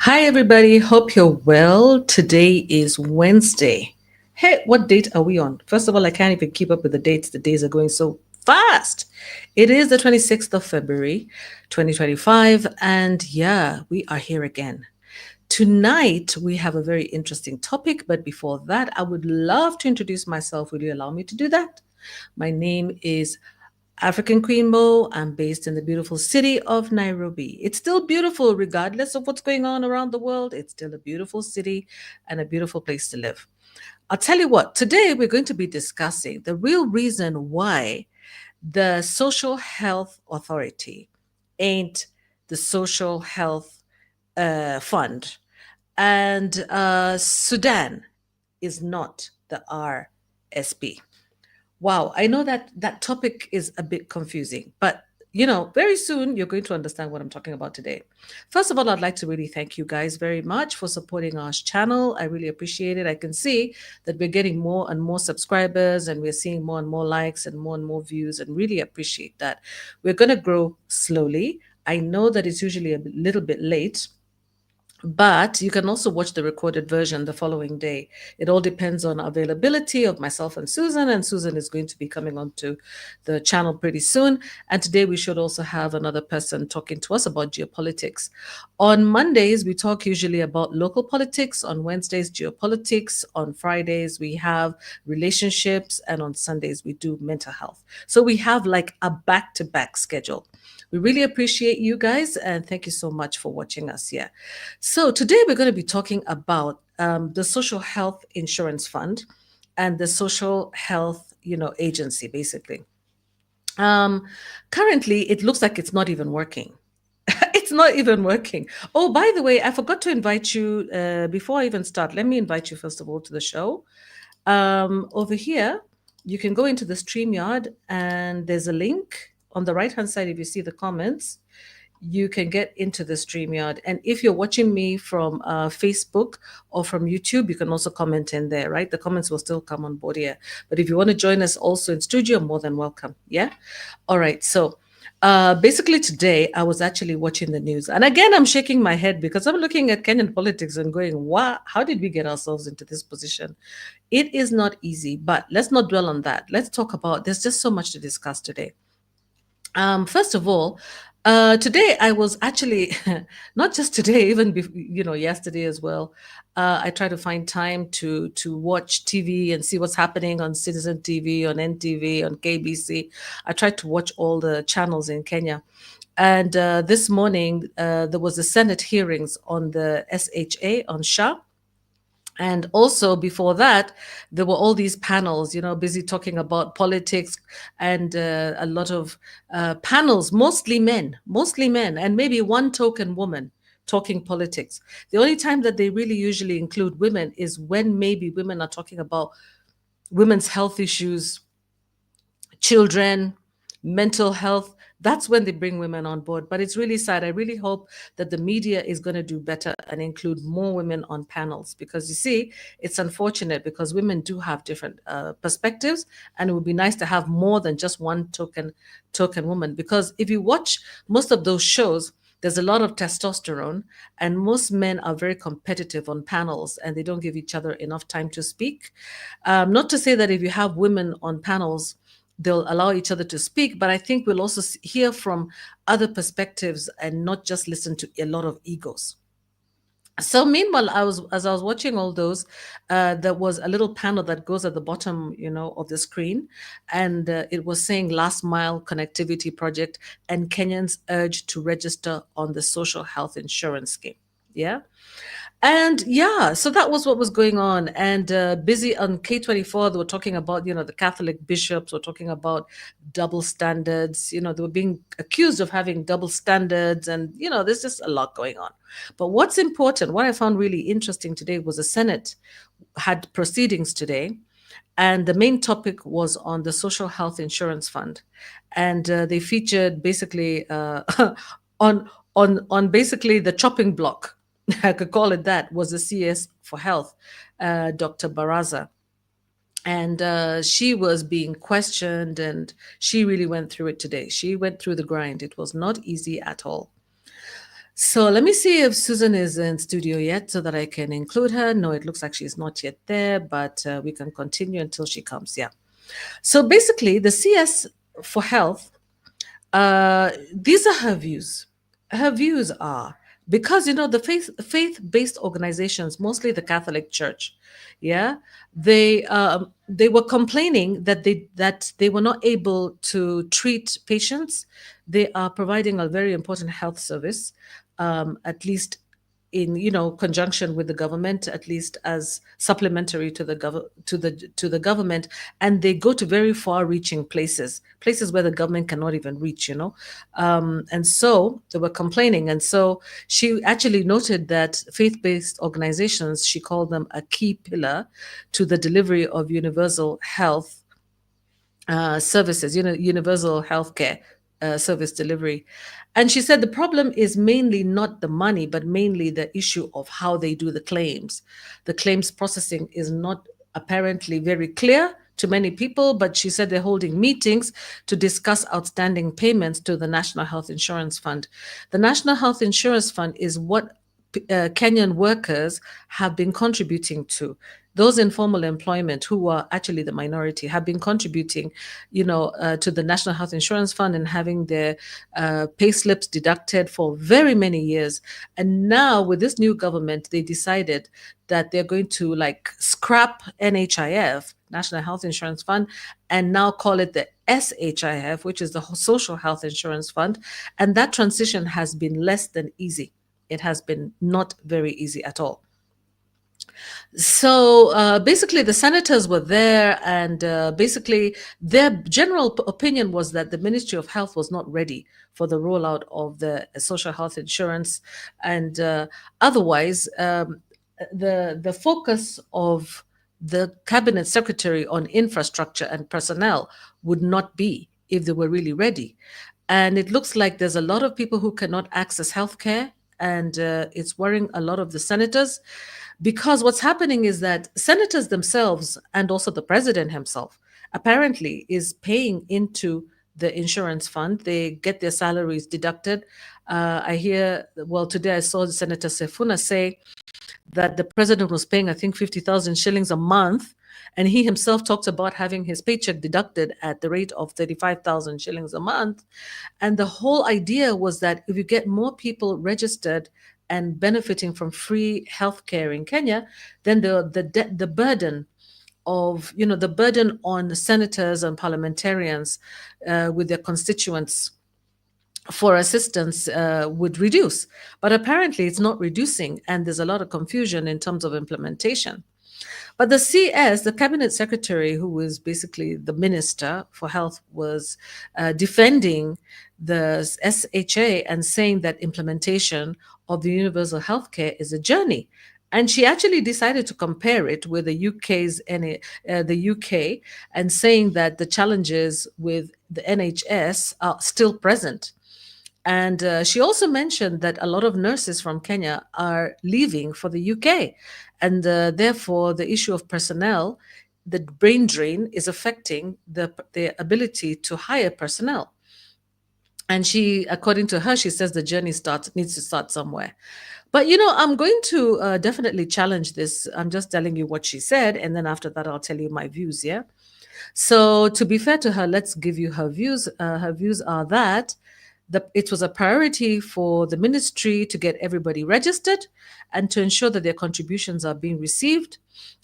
Hi, everybody. Hope you're well. Today is Wednesday. Hey, what date are we on? First of all, I can't even keep up with the dates. The days are going so fast. It is the 26th of February, 2025. And yeah, we are here again. Tonight, we have a very interesting topic. But before that, I would love to introduce myself. Will you allow me to do that? My name is African Queen Mo. I'm based in the beautiful city of Nairobi. It's still beautiful, regardless of what's going on around the world. It's still a beautiful city and a beautiful place to live. I'll tell you what, today we're going to be discussing the real reason why the Social Health Authority ain't the Social Health Fund, and Sudan is not the RSP. Wow, I know that that topic is a bit confusing, but very soon you're going to understand what I'm talking about today. First of all, I'd like to really thank you guys very much for supporting our channel. I really appreciate it. I can see that we're getting more and more subscribers and we're seeing more and more likes and more views, and really appreciate that. We're going to grow slowly. I know that it's usually a little bit late, but you can also watch the recorded version the following day. It all depends on availability of myself and Susan is going to be coming onto the channel pretty soon. And today we should also have another person talking to us about geopolitics. On Mondays, we talk usually about local politics. On Wednesdays, geopolitics. On Fridays, we have relationships. And on Sundays, we do mental health. So we have like a back-to-back schedule. We really appreciate you guys, and thank you so much for watching us here. So today we're going to be talking about the Social Health Insurance Fund and the Social Health, agency, basically. Um, Currently, it looks like it's not even working. It's not even working. Oh, by the way, I forgot to invite you before I even start. Let me invite you first of all to the show. Over here, you can go into the StreamYard, and there's a link on the right-hand side. If you see the comments, you can get into the StreamYard. And if you're watching me from Facebook or from YouTube, you can also comment in there, right? The comments will still come on board here. But if you want to join us also in studio, more than welcome. Yeah. All right. So basically today I was actually watching the news. And again, I'm shaking my head because I'm looking at Kenyan politics and going, wow, how did we get ourselves into this position? It is not easy, but let's not dwell on that. Let's talk about, there's just so much to discuss today. First of all, today I was actually not just today, even yesterday as well. I try to find time to watch TV and see what's happening on Citizen TV, on NTV, on KBC. I tried to watch all the channels in Kenya. And this morning, there was the Senate hearings on the SHA on SHA. And also before that, there were all these panels, busy talking about politics, and a lot of panels, mostly men, and maybe one token woman talking politics. The only time that they really usually include women is when maybe women are talking about women's health issues, children, mental health. That's when they bring women on board. But it's really sad. I really hope that the media is going to do better and include more women on panels, because you see, it's unfortunate because women do have different perspectives, and it would be nice to have more than just one token woman. Because if you watch most of those shows, there's a lot of testosterone, and most men are very competitive on panels and they don't give each other enough time to speak. Not to say that if you have women on panels, they'll allow each other to speak, but I think we'll also hear from other perspectives and not just listen to a lot of egos. So meanwhile, as I was watching all those, there was a little panel that goes at the bottom, of the screen, and it was saying last mile connectivity project and Kenyans urged to register on the social health insurance scheme. Yeah. And yeah, so that was what was going on. And busy on K24, they were talking about, the Catholic bishops were talking about double standards. They were being accused of having double standards. And, there's just a lot going on. But what's important, what I found really interesting today was the Senate had proceedings today. And the main topic was on the Social Health Insurance Fund. And they featured basically on basically the chopping block, I could call it that, was the CS for Health, Dr. Baraza. And she was being questioned, and she really went through it today. She went through the grind. It was not easy at all. So let me see if Susan is in studio yet so that I can include her. No, it looks like she's not yet there, but we can continue until she comes. Yeah. So basically, the CS for health, these are her views. Her views are because the faith-based organizations, mostly the Catholic Church, yeah, they were complaining that they were not able to treat patients. They are providing a very important health service, at least in conjunction with the government, at least as supplementary to the government, and they go to very far reaching places where the government cannot even reach, and so they were complaining. And so she actually noted that faith-based organizations, she called them a key pillar to the delivery of universal health services, universal healthcare service delivery. And she said the problem is mainly not the money, but mainly the issue of how they do the claims. The claims processing is not apparently very clear to many people, but she said they're holding meetings to discuss outstanding payments to the National Health Insurance Fund. The National Health Insurance Fund is what Kenyan workers have been contributing to. Those in formal employment, who are actually the minority, have been contributing, to the National Health Insurance Fund and having their pay slips deducted for very many years. And now, with this new government, they decided that they're going to like scrap NHIF, National Health Insurance Fund, and now call it the SHIF, which is the Social Health Insurance Fund. And that transition has been less than easy. It has been not very easy at all. So basically, the senators were there, and basically, their general opinion was that the Ministry of Health was not ready for the rollout of the social health insurance, and otherwise, the focus of the cabinet secretary on infrastructure and personnel would not be if they were really ready. And it looks like there's a lot of people who cannot access healthcare, and it's worrying a lot of the senators, because what's happening is that senators themselves and also the president himself apparently is paying into the insurance fund. They get their salaries deducted. I hear, well, today I saw Senator Sefuna say that the president was paying, I think, 50,000 shillings a month. And he himself talked about having his paycheck deducted at the rate of 35,000 shillings a month. And the whole idea was that if you get more people registered and benefiting from free healthcare in Kenya, then the burden of, the burden on the senators and parliamentarians with their constituents for assistance would reduce. But apparently it's not reducing, and there's a lot of confusion in terms of implementation. But the CS, the cabinet secretary, who was basically the minister for health, was defending the SHA and saying that implementation of the universal healthcare is a journey. And she actually decided to compare it with the UK, and saying that the challenges with the NHS are still present. And she also mentioned that a lot of nurses from Kenya are leaving for the UK. And therefore, the issue of personnel, the brain drain, is affecting the ability to hire personnel. And she, according to her, she says the journey needs to start somewhere. But I'm going to definitely challenge this. I'm just telling you what she said, and then after that, I'll tell you my views. Yeah. So to be fair to her, let's give you her views. Her views are that it was a priority for the ministry to get everybody registered and to ensure that their contributions are being received.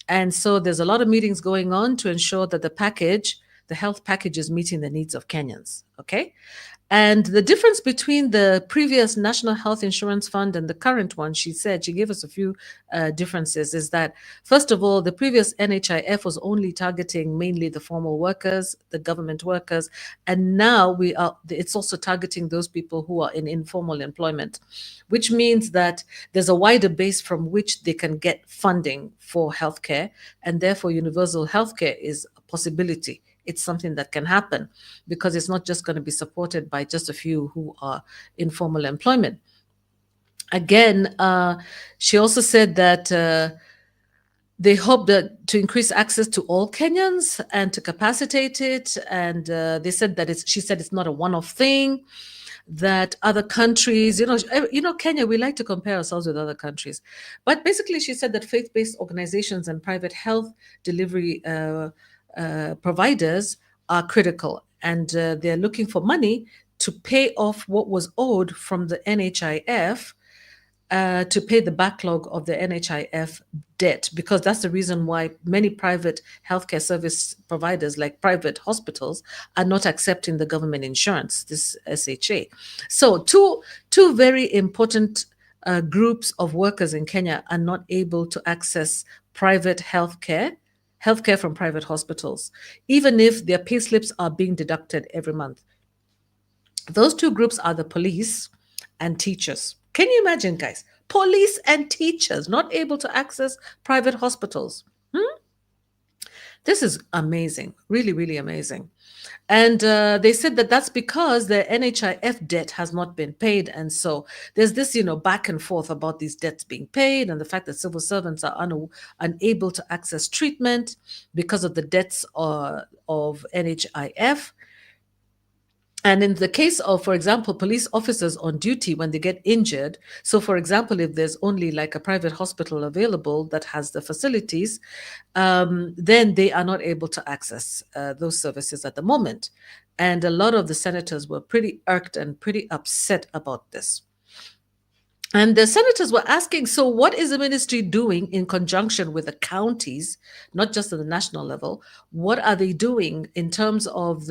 And so there's a lot of meetings going on to ensure that the health package, is meeting the needs of Kenyans. Okay. And the difference between the previous National Health Insurance Fund and the current one, she said, she gave us a few differences, is that, first of all, the previous NHIF was only targeting mainly the formal workers, the government workers, and now it's also targeting those people who are in informal employment, which means that there's a wider base from which they can get funding for healthcare, and therefore universal healthcare is a possibility. It's something that can happen because it's not just going to be supported by just a few who are in formal employment. Again, she also said that they hope that to increase access to all Kenyans and to capacitate it. And they said that she said it's not a one-off thing, that other countries, Kenya, we like to compare ourselves with other countries. But basically, she said that faith based organizations and private health delivery providers are critical, and they're looking for money to pay off what was owed from the NHIF, to pay the backlog of the NHIF debt, because that's the reason why many private healthcare service providers, like private hospitals, are not accepting the government insurance, this SHA. So, two very important groups of workers in Kenya are not able to access private healthcare from private hospitals, even if their pay slips are being deducted every month. Those two groups are the police and teachers. Can you imagine, guys? Police and teachers not able to access private hospitals. This is amazing, really, really amazing. And they said that that's because the NHIF debt has not been paid. And so there's this, back and forth about these debts being paid and the fact that civil servants are unable to access treatment because of the debts of NHIF. And in the case of, for example, police officers on duty when they get injured, so for example, if there's only like a private hospital available that has the facilities, then they are not able to access those services at the moment. And a lot of the senators were pretty irked and pretty upset about this. And the senators were asking, so what is the ministry doing in conjunction with the counties, not just at the national level? What are they doing in terms of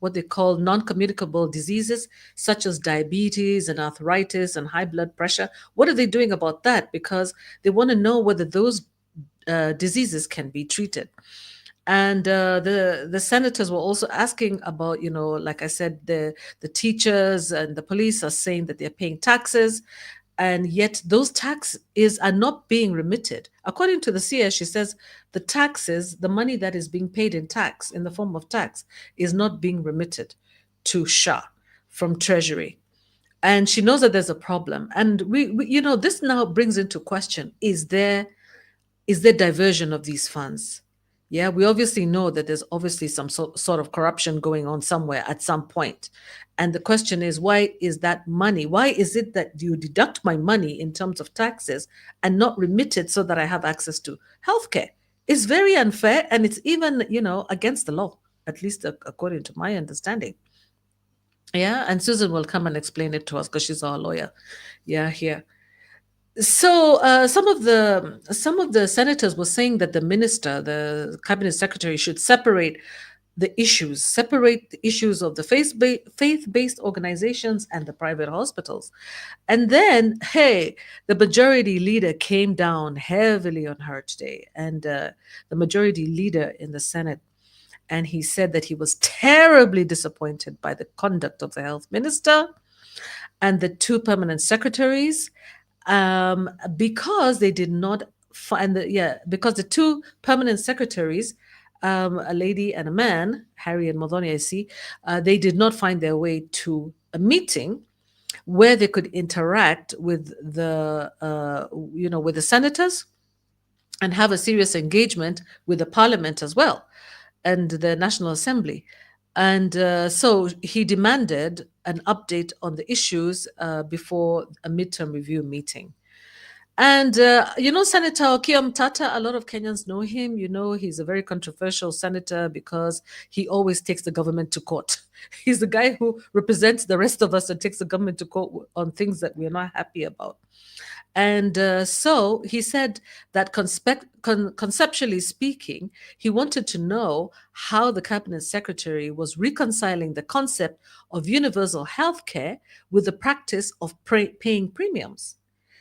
what they call non-communicable diseases, such as diabetes and arthritis and high blood pressure? What are they doing about that? Because they want to know whether those diseases can be treated. And the senators were also asking about, like I said, the teachers and the police are saying that they're paying taxes, and yet those taxes are not being remitted. According to the CS, she says the taxes, the money that is being paid in tax, in the form of tax, is not being remitted to SHA from Treasury. And she knows that there's a problem. And this now brings into question, is there diversion of these funds? Yeah, we obviously know that there's obviously some sort of corruption going on somewhere at some point. And the question is, why is that money? Why is it that you deduct my money in terms of taxes and not remit it so that I have access to healthcare? It's very unfair, and it's even, against the law, at least according to my understanding. Yeah, and Susan will come and explain it to us because she's our lawyer. Yeah, here. So some of the senators were saying that the cabinet secretary, should separate the issues of the faith-based organizations and the private hospitals. And then, hey, the majority leader came down heavily on her today, and the majority leader in the Senate, and he said that he was terribly disappointed by the conduct of the health minister and the two permanent secretaries, because they did not find because the two permanent secretaries, a lady and a man, Harry and Modoni, I see, they did not find their way to a meeting where they could interact with with the senators and have a serious engagement with the parliament as well, and the National Assembly. And so he demanded an update on the issues before a midterm review meeting. And Senator Okiya Tata, a lot of Kenyans know him. He's a very controversial senator because he always takes the government to court. He's the guy who represents the rest of us and takes the government to court on things that we're not happy about. And so he said that conceptually speaking, he wanted to know how the cabinet secretary was reconciling the concept of universal health care with the practice of paying premiums.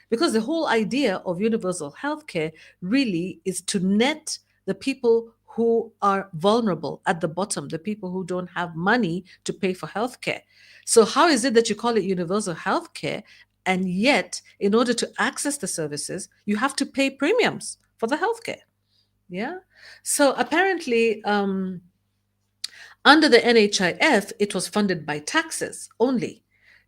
Because the whole idea of universal healthcare really is to net the people who are vulnerable at the bottom, the people who don't have money to pay for healthcare. So, how is it that you call it universal healthcare? And yet, in order to access the services, you have to pay premiums for the healthcare. Yeah. So, apparently, under the NHIF, it was funded by taxes only.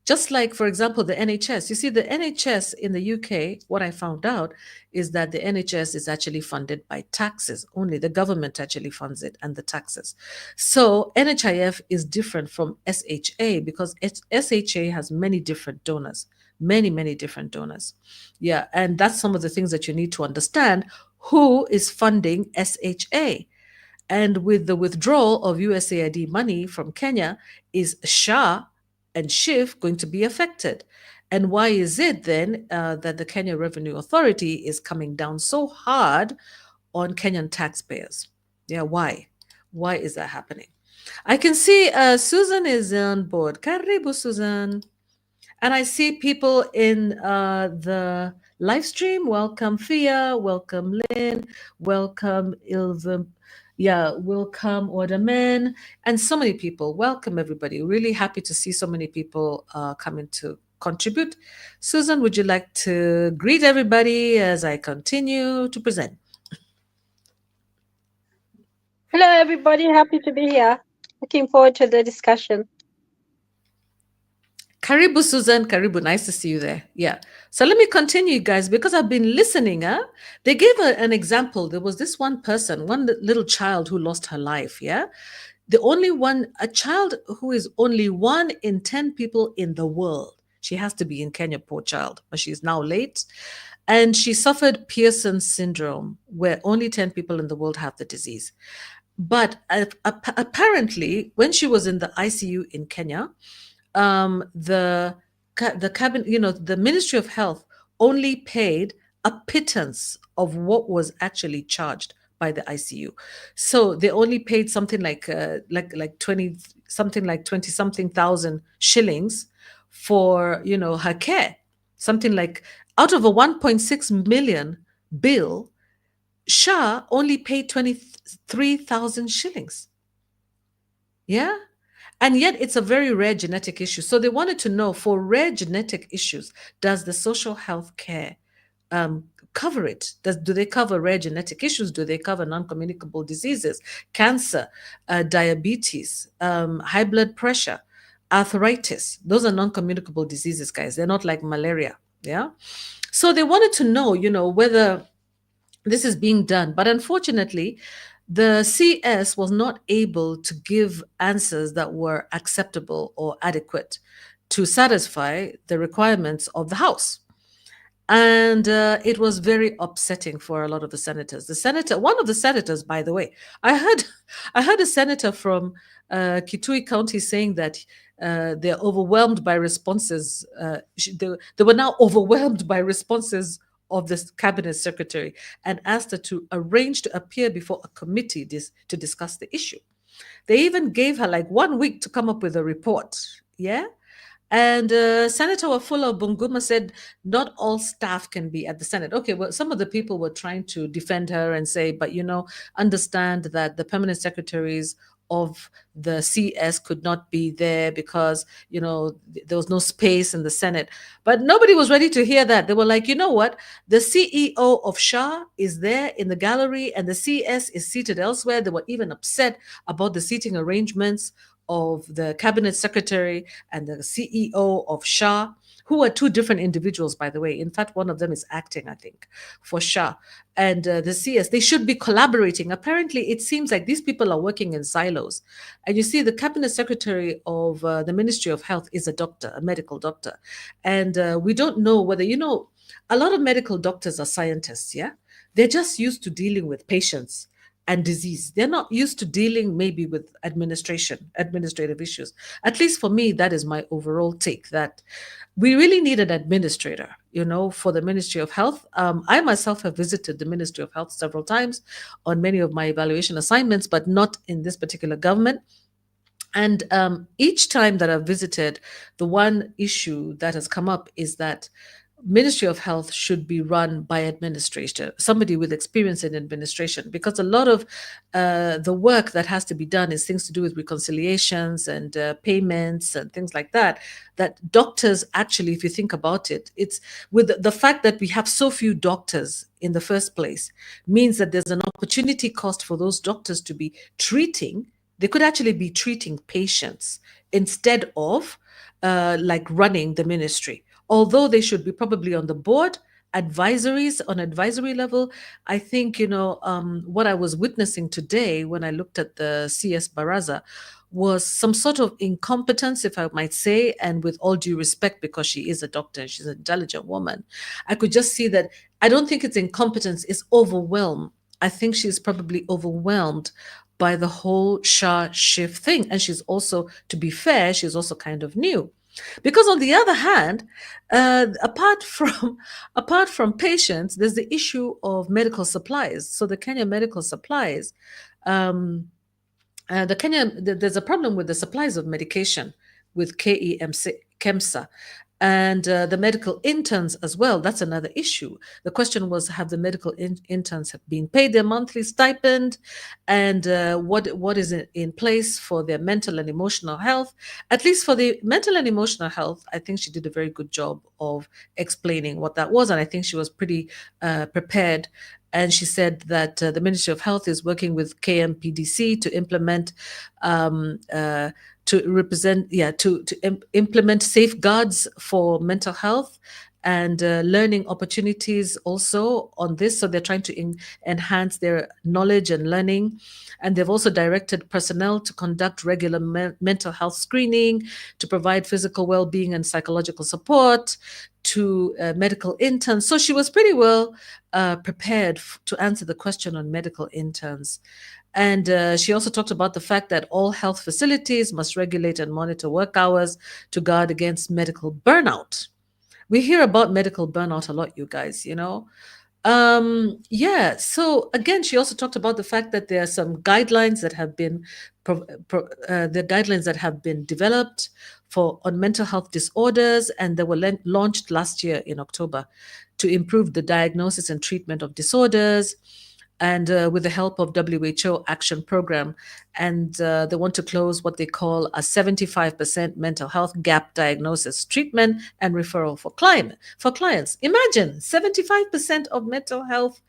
Just like, for example, the NHS. You see, the NHS in the UK, what I found out is that the NHS is actually funded by taxes. Only the government actually funds it and the taxes. So NHIF is different from SHA because SHA has many different donors, many different donors. Yeah. And that's some of the things that you need to understand. Who is funding SHA? And with the withdrawal of USAID money from Kenya, is SHA and SHIF going to be affected? And why is it then that the Kenya Revenue Authority is coming down so hard on Kenyan taxpayers? Yeah, why? Why is that happening? I can see Susan is on board. Karibu, Susan. And I see people in the live stream. Welcome, Fia. Welcome, Lynn. Welcome, Ilva. Yeah, welcome, Orderman. And so many people. Welcome, everybody. Really happy to see so many people coming to contribute. Susan, would you like to greet everybody as I continue to present? Hello, everybody. Happy to be here. Looking forward to the discussion. Karibu, Susan. Karibu. Nice to see you there. Yeah. So let me continue, guys, because I've been listening. They gave an example. There was this one person, one little child who lost her life. Yeah. The only one, a child who is only 1 in 10 people in the world. She has to be in Kenya, poor child, but she's now late. And she suffered Pearson syndrome, where only 10 people in the world have the disease. But apparently, when she was in the ICU in Kenya, the cabinet, the Ministry of Health only paid a pittance of what was actually charged by the ICU. So they only paid something like 20 something thousand shillings for her care. Something like, out of a 1.6 million bill, SHA only paid 23,000 shillings. Yeah. And yet it's a very rare genetic issue. So they wanted to know, for rare genetic issues, does the social health care cover it? Do they cover rare genetic issues? Do they cover non-communicable diseases, cancer, diabetes, high blood pressure, arthritis? Those are non-communicable diseases, guys. They're not like malaria. Yeah. So they wanted to know, whether this is being done. But unfortunately, the CS was not able to give answers that were acceptable or adequate to satisfy the requirements of the House. And it was very upsetting for a lot of the senators. One of the senators, by the way, I heard a senator from Kitui County saying that they're overwhelmed by responses. They were now overwhelmed by responses of the cabinet secretary and asked her to arrange to appear before a committee to discuss the issue. They even gave her like 1 week to come up with a report. Yeah. And Senator Wafula Bunguma said not all staff can be at the Senate. Okay, well, some of the people were trying to defend her and say, but understand that the permanent secretaries of the CS could not be there because there was no space in the Senate. But nobody was ready to hear that. They were like, you know what? The CEO of SHA is there in the gallery and the CS is seated elsewhere. They were even upset about the seating arrangements of the cabinet secretary and the CEO of SHA, who are two different individuals, by the way. In fact, one of them is acting, I think, for SHA. And the CS, they should be collaborating. Apparently, it seems like these people are working in silos. And you see, the cabinet secretary of the Ministry of Health is a doctor, a medical doctor. And we don't know whether, a lot of medical doctors are scientists, yeah? They're just used to dealing with patients and disease. They're not used to dealing maybe with administrative issues. At least for me, that is my overall take, that we really need an administrator, for the Ministry of Health. I myself have visited the Ministry of Health several times on many of my evaluation assignments, but not in this particular government. And each time that I've visited, the one issue that has come up is that Ministry of Health should be run by administrator, somebody with experience in administration, because a lot of the work that has to be done is things to do with reconciliations and payments and things like that. That doctors actually, if you think about it, it's with the fact that we have so few doctors in the first place, means that there's an opportunity cost for those doctors to be treating. They could actually be treating patients instead of like running the ministry. Although they should be probably on the board, advisories on advisory level. I think, what I was witnessing today when I looked at the CS Baraza was some sort of incompetence, if I might say, and with all due respect, because she is a doctor and she's an intelligent woman, I could just see that I don't think it's incompetence, it's overwhelm. I think she's probably overwhelmed by the whole SHA SHIF thing. And she's also, to be fair, she's also kind of new. Because on the other hand, apart from apart from patients, there's the issue of medical supplies. So the Kenya medical supplies, um, there's a problem with the supplies of medication with KEMSA, and the medical interns as well. That's another issue. The question was, have the medical interns have been paid their monthly stipend, and what is in place for their mental and emotional health? At least for the mental and emotional health, I think she did a very good job of explaining what that was, and I think she was pretty prepared. And she said that the Ministry of Health is working with KMPDC to implement implement safeguards for mental health and learning opportunities also on this. So they're trying to enhance their knowledge and learning. And they've also directed personnel to conduct regular mental health screening, to provide physical well-being and psychological support to medical interns. So she was pretty well prepared to answer the question on medical interns. And she also talked about the fact that all health facilities must regulate and monitor work hours to guard against medical burnout. We hear about medical burnout a lot, you guys, yeah. So again, she also talked about the fact that there are some guidelines that have been the guidelines that have been developed for on mental health disorders, and they were launched last year in October to improve the diagnosis and treatment of disorders, and with the help of WHO Action Program. And they want to close what they call a 75% mental health gap diagnosis, treatment, and referral for clients. Imagine 75% of mental health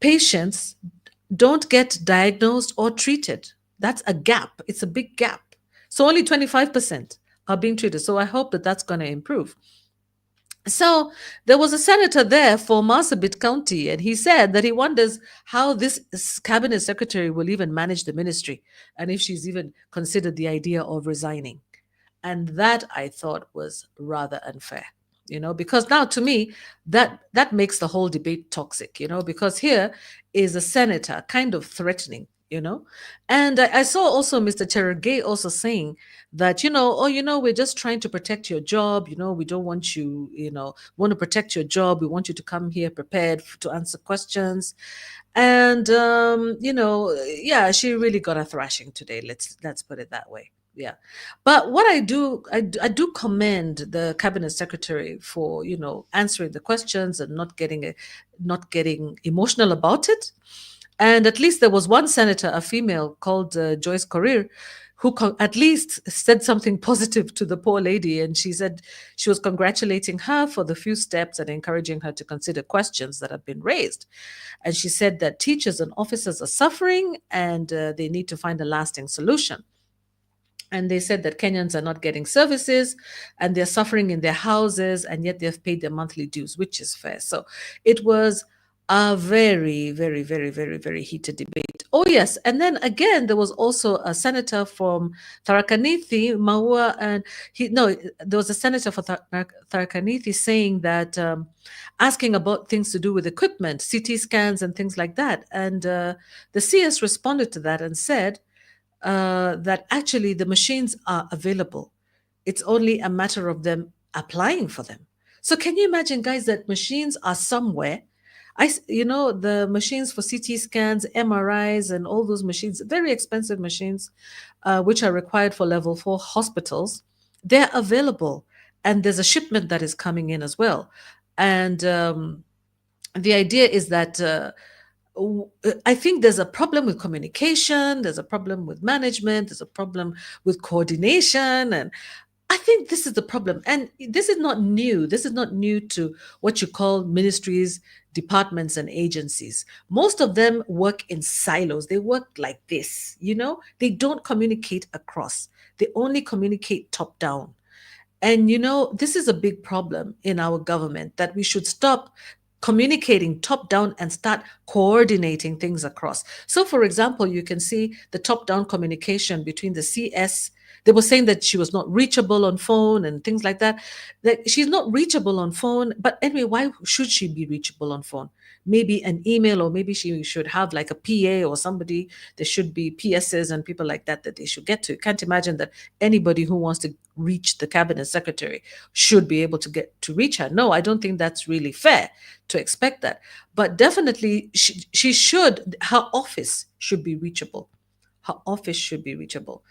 patients don't get diagnosed or treated. That's a gap. It's a big gap. So only 25% are being treated. So I hope that that's going to improve. So there was a senator there for Marsabit County, and he said that he wonders how this cabinet secretary will even manage the ministry and if she's even considered the idea of resigning. And that I thought was rather unfair, because now to me, that makes the whole debate toxic, because here is a senator kind of threatening, and I saw also Mr. Cherargay also saying that, we're just trying to protect your job, we don't want you, want to protect your job, we want you to come here prepared to answer questions. And yeah, she really got a thrashing today, let's put it that way. Yeah. But what I do commend the cabinet secretary for, answering the questions and not getting emotional about it. And at least there was one senator, a female called Joyce Korir, who at least said something positive to the poor lady. And she said she was congratulating her for the few steps and encouraging her to consider questions that have been raised. And she said that teachers and officers are suffering, and they need to find a lasting solution. And they said that Kenyans are not getting services and they're suffering in their houses, and yet they've paid their monthly dues, which is fair. So it was a very, very, very, very, very heated debate. Oh, yes. And then again, there was also a senator from Tharakanithi, Maua, and there was a senator for Tharakanithi saying that, asking about things to do with equipment, CT scans and things like that. And the CS responded to that and said, that actually the machines are available. It's only a matter of them applying for them. So can you imagine, guys, that machines are somewhere? The machines for CT scans, MRIs, and all those machines, very expensive machines, which are required for level 4 hospitals, they're available. And there's a shipment that is coming in as well. And the idea is that I think there's a problem with communication, there's a problem with management, there's a problem with coordination. And I think this is the problem. And this is not new. This is not new to what you call ministries, departments, and agencies. Most of them work in silos. They work like this, they don't communicate across. They only communicate top down. And this is a big problem in our government, that we should stop communicating top down and start coordinating things across. So, for example, you can see the top down communication between the CS. They were saying that she was not reachable on phone and things like that. That she's not reachable on phone. But anyway, why should she be reachable on phone? Maybe an email, or maybe she should have like a PA or somebody. There should be PSs and people like that they should get to. Can't imagine that anybody who wants to reach the cabinet secretary should be able to get to reach her. No, I don't think that's really fair to expect that. But definitely, she should, her office should be reachable. Her office should be reachable.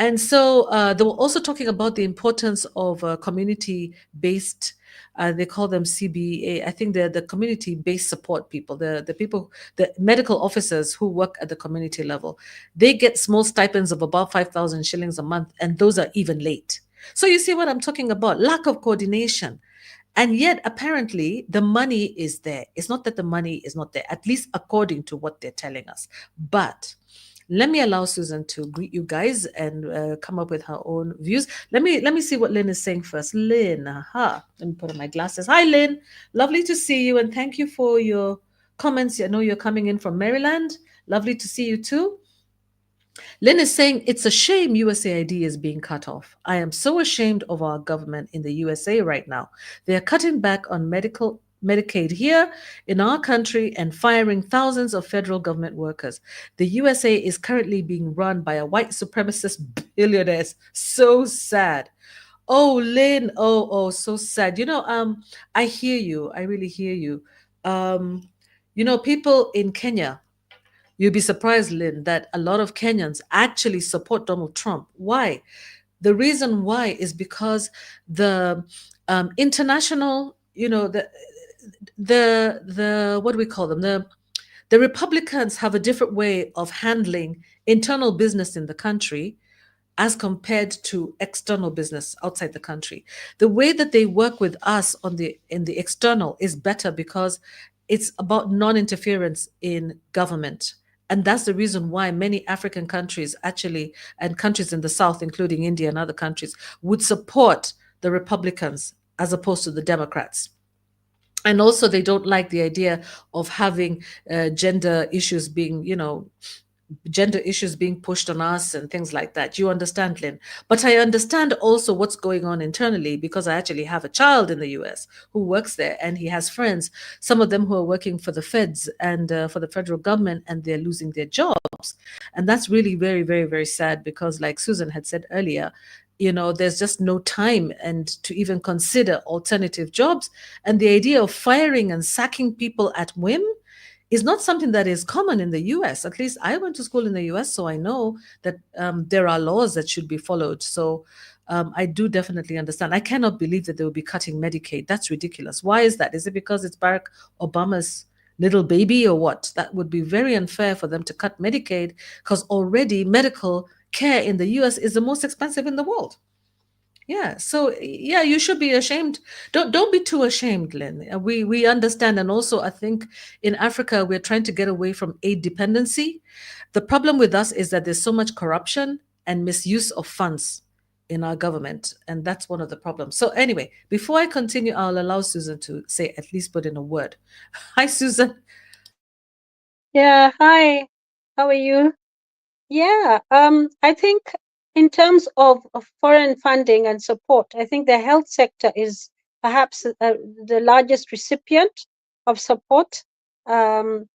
And so they were also talking about the importance of community based. They call them CBA. I think they're the community based support people, the people, the medical officers who work at the community level. They get small stipends of about 5,000 shillings a month, and those are even late. So you see what I'm talking about? Lack of coordination. And yet, apparently, the money is there. It's not that the money is not there, at least according to what they're telling us. But let me allow Susan to greet you guys and come up with her own views. Let me see what Lynn is saying first. Lynn, aha. Let me put on my glasses. Hi, Lynn. Lovely to see you, and thank you for your comments. I know you're coming in from Maryland. Lovely to see you too. Lynn is saying it's a shame USAID is being cut off. I am so ashamed of our government in the USA right now. They are cutting back on Medicaid here in our country and firing thousands of federal government workers. The USA is currently being run by a white supremacist billionaires. So sad. Oh, Lynn. Oh, so sad. I hear you. I really hear you. Um, people in Kenya, you'd be surprised, Lynn, that a lot of Kenyans actually support Donald Trump. Why? The reason why is because the international, the what do we call them? The Republicans have a different way of handling internal business in the country as compared to external business outside the country. The way that they work with us in the external is better because it's about non-interference in government. And that's the reason why many African countries actually, and countries in the South, including India and other countries, would support the Republicans as opposed to the Democrats. And also, they don't like the idea of having gender issues being pushed on us and things like that. You understand, Lynn? But I understand also what's going on internally, because I actually have a child in the US who works there, and he has friends, some of them who are working for the feds and for the federal government, and they're losing their jobs. And that's really very, very, very sad, because like Susan had said earlier, there's just no time and to even consider alternative jobs. And the idea of firing and sacking people at whim is not something that is common in the US. At least I went to school in the US, so I know that there are laws that should be followed. So I do definitely understand. I cannot believe that they will be cutting Medicaid. That's ridiculous. Why is that? Is it because it's Barack Obama's little baby or what? That would be very unfair for them to cut Medicaid, because already medical care in the US is the most expensive in the world. Yeah, so yeah, you should be ashamed. Don't be too ashamed, Lynn. We understand, and also I think in Africa we're trying to get away from aid dependency. The problem with us is that there's so much corruption and misuse of funds in our government, and that's one of the problems. So anyway, before I continue, I'll allow Susan to say, at least put in a word. Hi, Susan. Yeah, hi. How are you? Yeah, I think in terms of foreign funding and support, I think the health sector is perhaps the largest recipient of support, or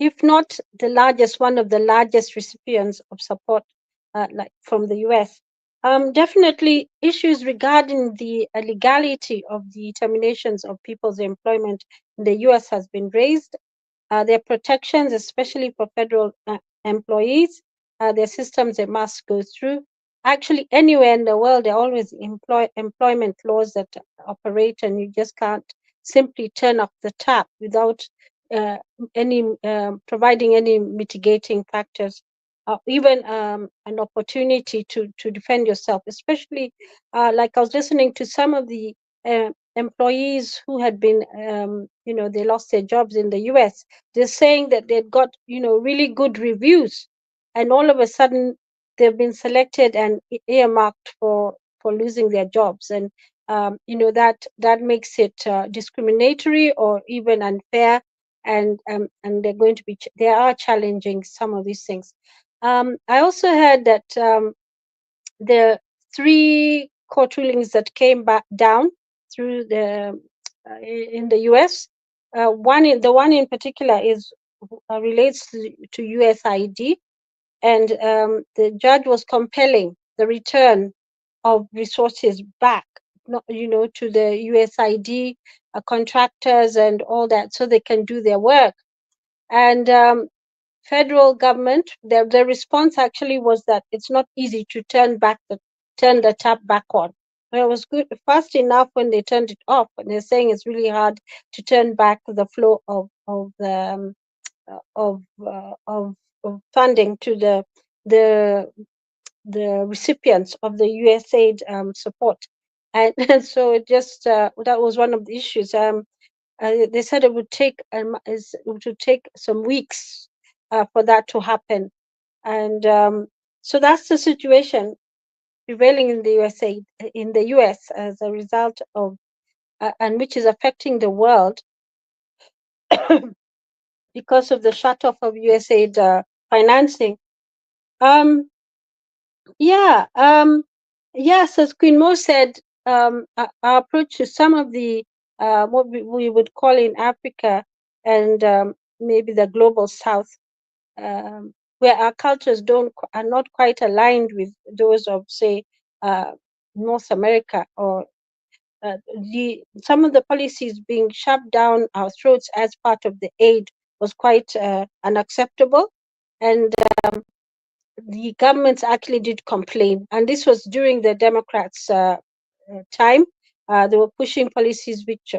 if not the largest, one of the largest recipients of support, like from the US. Definitely issues regarding the legality of the terminations of people's employment in the US has been raised. Their protections, especially for federal employees, their systems they must go through. Actually, anywhere in the world, there are always employment laws that operate, and you just can't simply turn off the tap without uh, any providing any mitigating factors, even an opportunity to defend yourself. Especially, like I was listening to some of the employees who had been, they lost their jobs in the US. They're saying that they'd got, really good reviews, and all of a sudden they've been selected and earmarked for for losing their jobs, and that makes it discriminatory or even unfair, and they're going to be they are challenging some of these things. I also heard that the three court rulings that came back down through the in the US. The one in particular is relates to USID, and the judge was compelling the return of resources back, to the USID contractors and all that, so they can do their work. And federal government, the response actually was that it's not easy to turn the tap back on. Well, it was good fast enough when they turned it off, and they're saying it's really hard to turn back the flow of funding to the the recipients of the USAID support, and, and so it just that was one of the issues. They said it would take some weeks for that to happen, and so that's the situation prevailing in the US as a result of and which is affecting the world because of the shut off of USAID financing. Um, yeah, yes, as Queen Mo said, our approach to some of the what we would call in Africa and maybe the global South, where our cultures are not quite aligned with those of, say, North America, or some of the policies being shoved down our throats as part of the aid was quite unacceptable, and the governments actually did complain, and this was during the Democrats' time. They were pushing policies which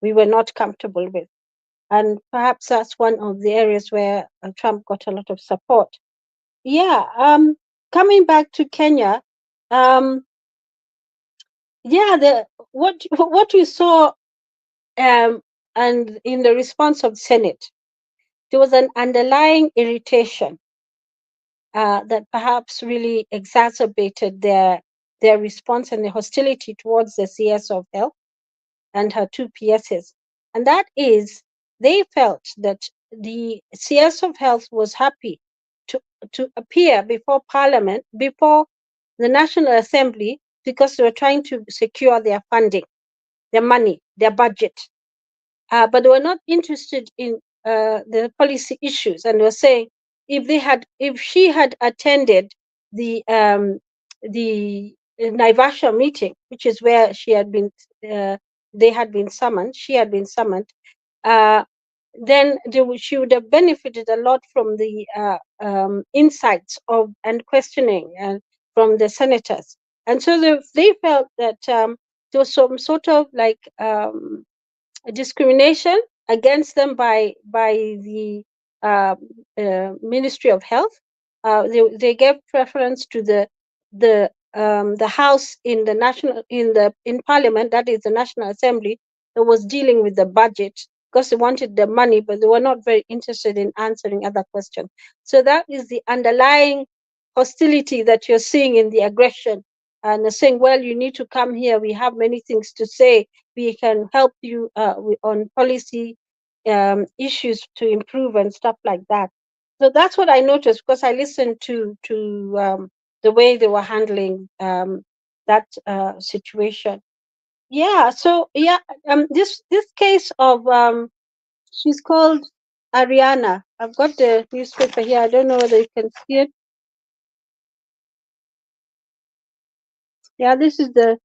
we were not comfortable with, and perhaps that's one of the areas where Trump got a lot of support. Yeah, coming back to Kenya, what we saw, and in the response of Senate, there was an underlying irritation that perhaps really exacerbated their response and the hostility towards the CS of Health and her two PSs. And that is, they felt that the CS of Health was happy to appear before Parliament, before the National Assembly, because they were trying to secure their funding, their money, their budget. But they were not interested in the policy issues, and were saying if she had attended the Naivasha meeting, which is where she had been, they had been summoned, she had been summoned, then she would have benefited a lot from the insights of and questioning and from the senators. And so they felt that there was some sort of like discrimination against them by the Ministry of Health. They gave preference to the house in the in Parliament, that is the National Assembly, that was dealing with the budget, because they wanted the money, but they were not very interested in answering other questions. So that is the underlying hostility that you're seeing in the aggression. And they're saying, well, you need to come here. We have many things to say. We can help you on policy issues to improve and stuff like that. So that's what I noticed, because I listened to the way they were handling that situation. Yeah. So yeah, this case of she's called Ariana. I've got the newspaper here. I don't know whether you can see it. Yeah, this is the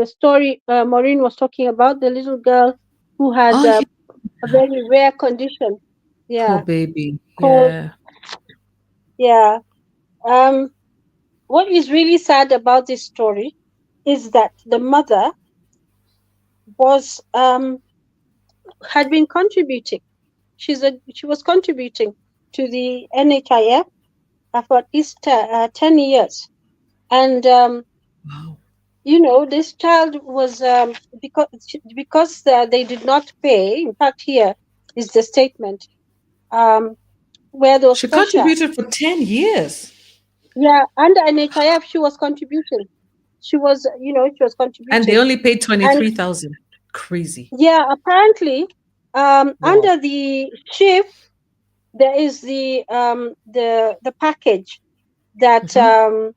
story Maureen was talking about, the little girl who had Oh, yeah. a very rare condition. Poor Yeah, baby. called, Yeah. yeah. Um, what is really sad about this story is that the mother was had been contributing. She was contributing to the NHIF for at least 10 years, and Wow. this child was because they did not pay. In fact, here is the statement, um, where there was She pressure. contributed for 10 years. Yeah, under NHIF, she was contributing. she was, she was And they contributing. only paid And 23,000. Crazy. yeah, apparently, Wow. under the SHIF, there is the package that Hmm.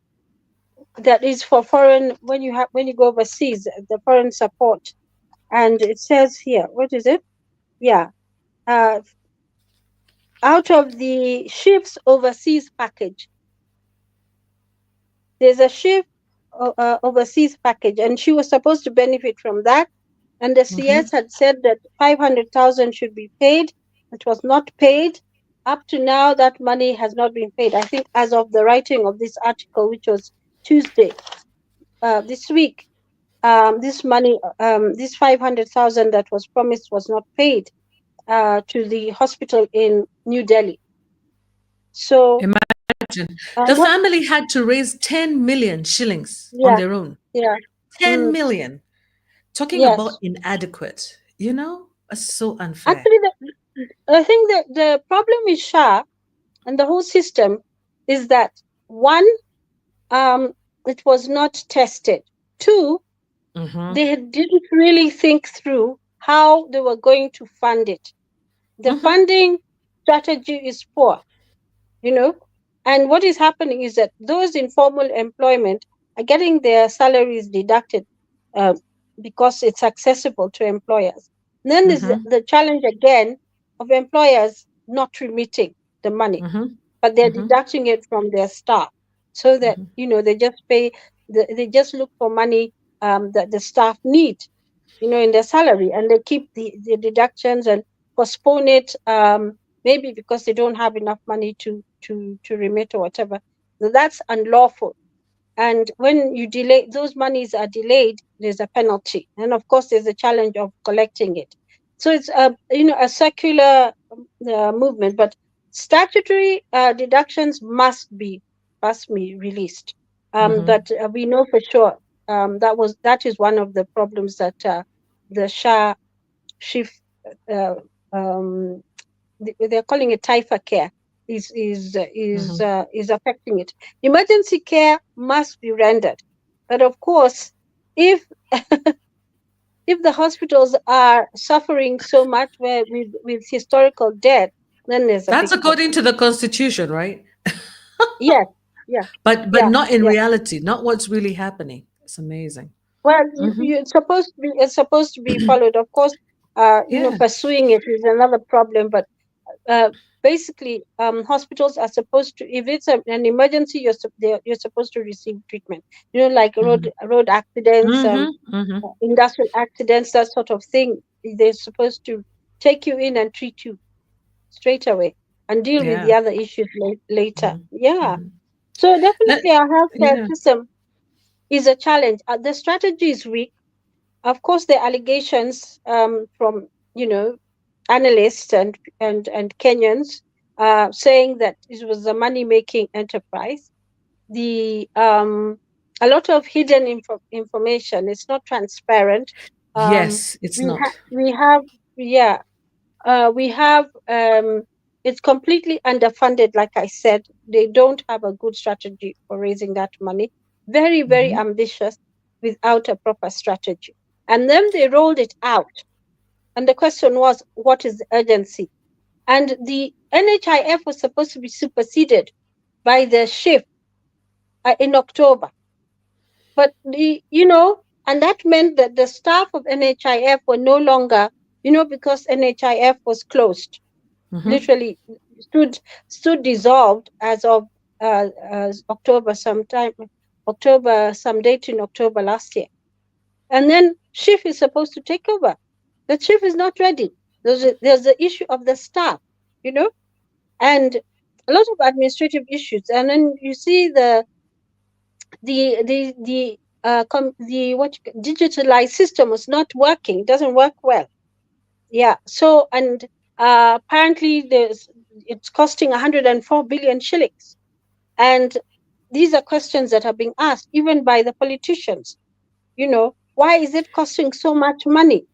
that is for foreign, when you go overseas, the foreign support. And it says here, what is it? Yeah, uh, out of the SHIF's overseas package, there's a SHIF overseas package, and she was supposed to benefit from that. And the CS Hmm. had said that 500,000 should be paid. It was not paid. Up to now, that money has not been paid. I think as of the writing of this article, which was Tuesday this week, this money, this 500,000 that was promised was not paid to the hospital in New Delhi. So, Imagine. The what? family had to raise 10 million shillings on Yeah, their own. yeah, 10 mm, million. Talking about yes. inadequate, it's so unfair. Actually, I think that the problem with SHA and the whole system is that, one, um, it was not tested. Two, Hmm. they didn't really think through how they were going to fund it. The Hmm. funding strategy is poor, you know. And what is happening is that those in formal employment are getting their salaries deducted uh, because it's accessible to employers. And then there's Hmm. the challenge again of employers not remitting the money, Hmm. but they're Hmm. deducting it from their staff, so that Hmm. they just pay, they just look for money that the staff need, in their salary, and they keep the deductions and postpone it, maybe because they don't have enough money to remit or whatever. So that's unlawful. And when you delay, those monies are delayed, there's a penalty, and of course there's a challenge of collecting it. So it's a circular movement. But statutory deductions must be released. Hmm. But we know for sure, that is one of the problems that the SHA shift, uh, um, they're calling it Taifa care, Hmm. is affecting it. Emergency care must be rendered, but of course, if if the hospitals are suffering so much with historical death, then there's a That's big according problem. to the constitution, right? Yes, yeah, But yeah, not in yeah. reality, not what's really happening. It's amazing. Well, Hmm. it's supposed to be followed. Of course, Yeah. pursuing it is another problem, but uh, basically, hospitals are supposed to, if it's an emergency, you're supposed to receive treatment. Like Hmm. road accidents, Hmm. Hmm. industrial accidents, that sort of thing. They're supposed to take you in and treat you straight away and deal with Yeah. the other issues later. Hmm. Yeah. Hmm. So Let, definitely, our healthcare yeah. system is a challenge. The strategy is weak. Of course, the allegations from analysts and Kenyans saying that it was a money making enterprise. The A lot of hidden information. It's not transparent. Um, Yes, it's we not. we have, yeah, we have, it's completely underfunded. Like I said, they don't have a good strategy for raising that money. Very, very Hmm. ambitious without a proper strategy. And then they rolled it out. And the question was, what is the urgency? And the NHIF was supposed to be superseded by the shift in October. But and that meant that the staff of NHIF were no longer, because NHIF was closed, Hmm. literally stood dissolved as of October sometime, October, some date in October last year. And then SHIF is supposed to take over. The SHIF is not ready. There's the issue of the staff, you know, and a lot of administrative issues. And then you see the what digitalized system was not working. It doesn't work well. Yeah. So, and apparently it's costing 104 billion shillings. And these are questions that are being asked even by the politicians. Why is it costing so much money?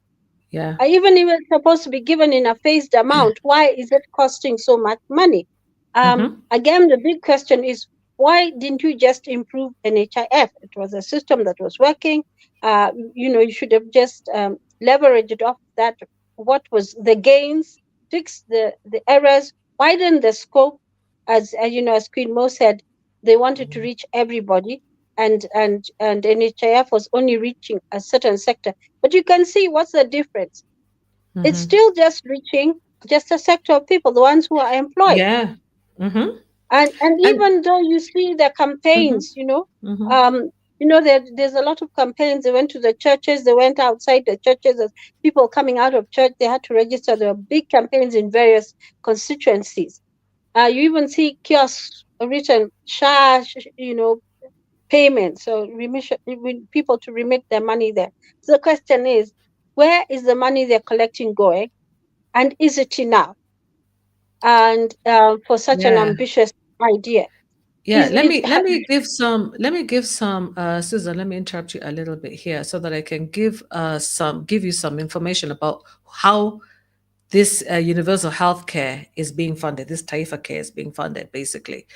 Yeah. Even if it's supposed to be given in a phased amount, why is it costing so much money? Hmm. Again, the big question is, why didn't you just improve NHIF? It was a system that was working. You should have just leveraged off that. What was the gains? Fix the errors. Widen the scope. As Queen Mo said, they wanted to reach everybody, and NHIF was only reaching a certain sector. But you can see what's the difference. It's Mm-hmm. still just reaching just a sector of people, the ones who are employed. Yeah. Mm-hmm. And And even though you see the mm-hmm. campaigns, Mm-hmm. there's a lot of campaigns. They went to the churches, they went outside the churches. As people coming out of church, they had to register. There were big campaigns in various constituencies. You even see kiosks written SHA, payments, so remission, people to remit their money there. So the question is, where is the money they're collecting going, and is it enough? And for such an Yeah. ambitious idea, Yeah, is it? let me give some Susan, let me interrupt you a little bit here so that I can give you some information about how this universal health care is being funded, this Taifa care is being funded, basically.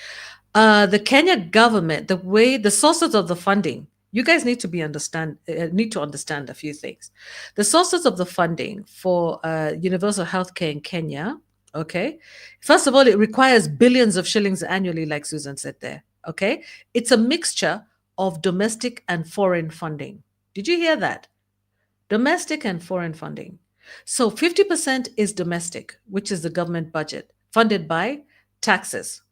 The Kenya government, the way the sources of the funding, you guys need to understand a few things. The sources of the funding for universal health care in Kenya, okay. First of all, it requires billions of shillings annually, like Susan said there. Okay, it's a mixture of domestic and foreign funding. Did you hear that? Domestic and foreign funding. So 50% is domestic, which is the government budget, funded by taxes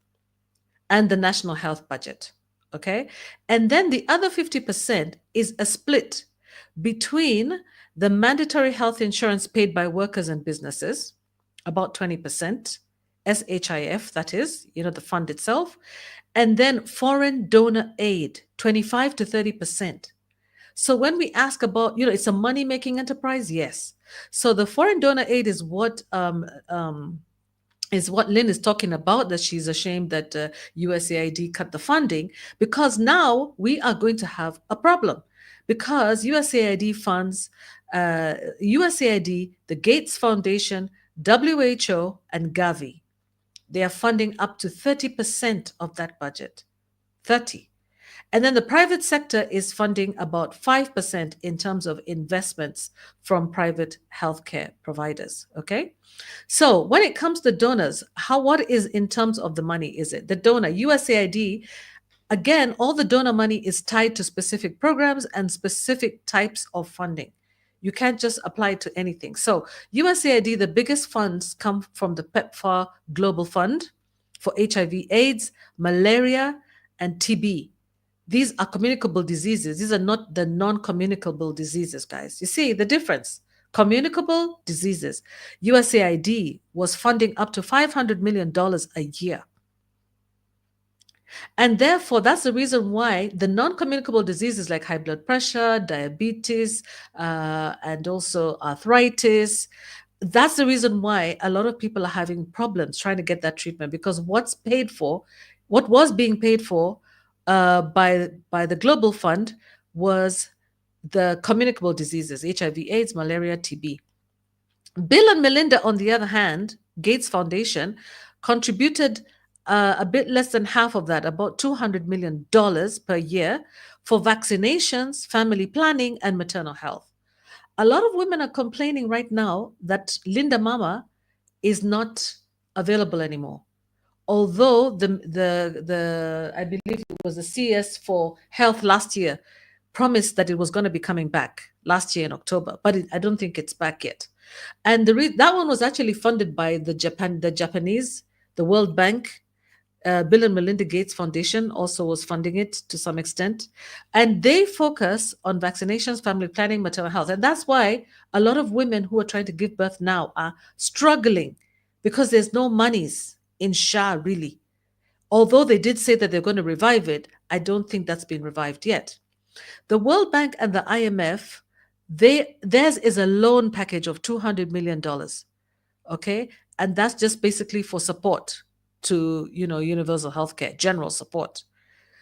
and the national health budget. Okay. And then the other 50% is a split between the mandatory health insurance paid by workers and businesses, about 20%, SHIF, that is, the fund itself, and then foreign donor aid, 25 to 30%. So when we ask about, it's a money making enterprise, yes. So the foreign donor aid is what Lynn is talking about, that she's ashamed that USAID cut the funding, because now we are going to have a problem, because USAID funds, USAID, the Gates Foundation, WHO, and Gavi. They are funding up to 30% of that budget. 30. And then the private sector is funding about 5% in terms of investments from private healthcare providers. Okay. So when it comes to donors, what is in terms of the money? Is it the donor, USAID? Again, all the donor money is tied to specific programs and specific types of funding. You can't just apply it to anything. So USAID, the biggest funds come from the PEPFAR Global Fund for HIV/AIDS, malaria, and TB. These are communicable diseases. These are not the non-communicable diseases, guys. You see the difference? Communicable diseases. USAID was funding up to $500 million a year. And therefore, that's the reason why the non-communicable diseases like high blood pressure, diabetes, and also arthritis, that's the reason why a lot of people are having problems trying to get that treatment, because what was being paid for by the Global Fund was the communicable diseases, HIV/AIDS, malaria, TB. Bill and Melinda, on the other hand, Gates Foundation, contributed a bit less than half of that, about $200 million per year, for vaccinations, family planning, and maternal health. A lot of women are complaining right now that Linda Mama is not available anymore. Although the I believe it was the CS for Health last year promised that it was going to be coming back last year in October, but I don't think it's back yet. And that one was actually funded by the Japanese, the World Bank, Bill and Melinda Gates Foundation also was funding it to some extent. And they focus on vaccinations, family planning, maternal health. And that's why a lot of women who are trying to give birth now are struggling, because there's no monies in SHA really. Although they did say that they're going to revive it, I don't think that's been revived yet. The World Bank and the IMF, theirs is a loan package of $200 million. Okay. And that's just basically for support to, universal healthcare, general support.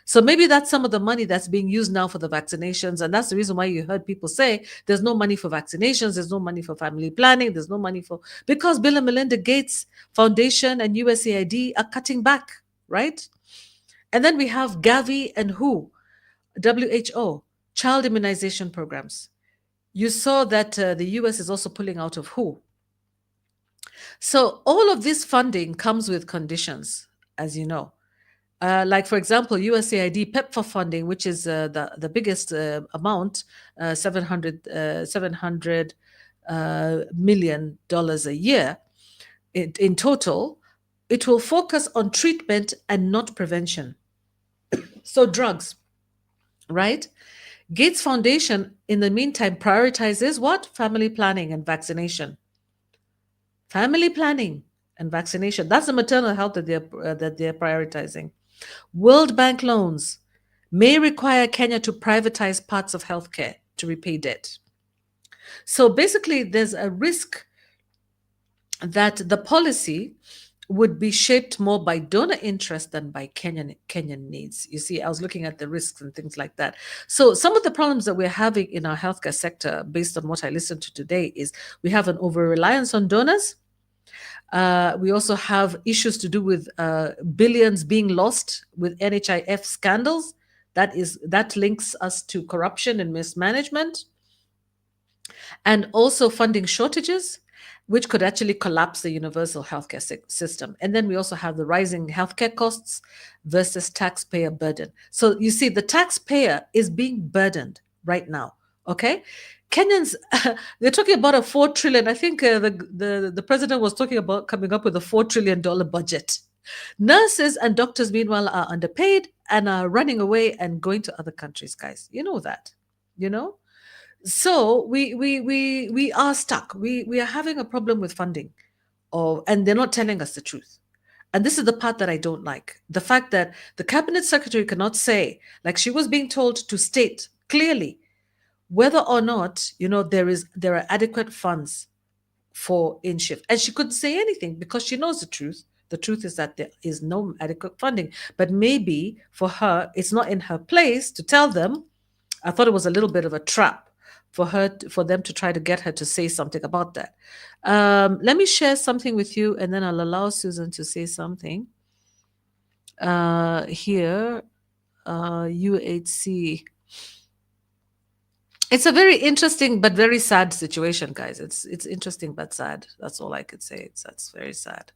So maybe that's some of the money that's being used now for the vaccinations. And that's the reason why you heard people say there's no money for vaccinations, there's no money for family planning, there's no money because Bill and Melinda Gates Foundation and USAID are cutting back, right? And then we have Gavi and WHO, child immunization programs. You saw that the US is also pulling out of WHO. So all of this funding comes with conditions, as you know. Like, for example, USAID PEPFAR funding, which is the biggest amount, $700 million a year in total, it will focus on treatment and not prevention. So drugs, right? Gates Foundation, in the meantime, prioritizes what? Family planning and vaccination. Family planning and vaccination. That's the maternal health that they're prioritizing. World Bank loans may require Kenya to privatize parts of healthcare to repay debt. So basically, there's a risk that the policy would be shaped more by donor interest than by Kenyan needs. You see, I was looking at the risks and things like that. So some of the problems that we're having in our healthcare sector, based on what I listened to today, is we have an over reliance on donors. We also have issues to do with billions being lost with NHIF scandals. That links us to corruption and mismanagement, and also funding shortages, which could actually collapse the universal healthcare system. And then we also have the rising healthcare costs versus taxpayer burden. So you see, the taxpayer is being burdened right now. Okay, Kenyans, they're talking about a 4 trillion. I think the president was talking about coming up with a $4 trillion budget. Nurses and doctors, meanwhile, are underpaid and are running away and going to other countries, guys. You know that, you know? So we are stuck. We are having a problem with funding, and they're not telling us the truth. And this is the part that I don't like. The fact that the cabinet secretary cannot say, like she was being told to state clearly whether or not, there are adequate funds for SHIF. And she couldn't say anything because she knows the truth. The truth is that there is no adequate funding. But maybe for her, it's not in her place to tell them. I thought it was a little bit of a trap for them to try to get her to say something about that. Let me share something with you, and then I'll allow Susan to say something. Here, UHC. It's a very interesting but very sad situation, guys. It's interesting but sad. That's all I could say. That's very sad.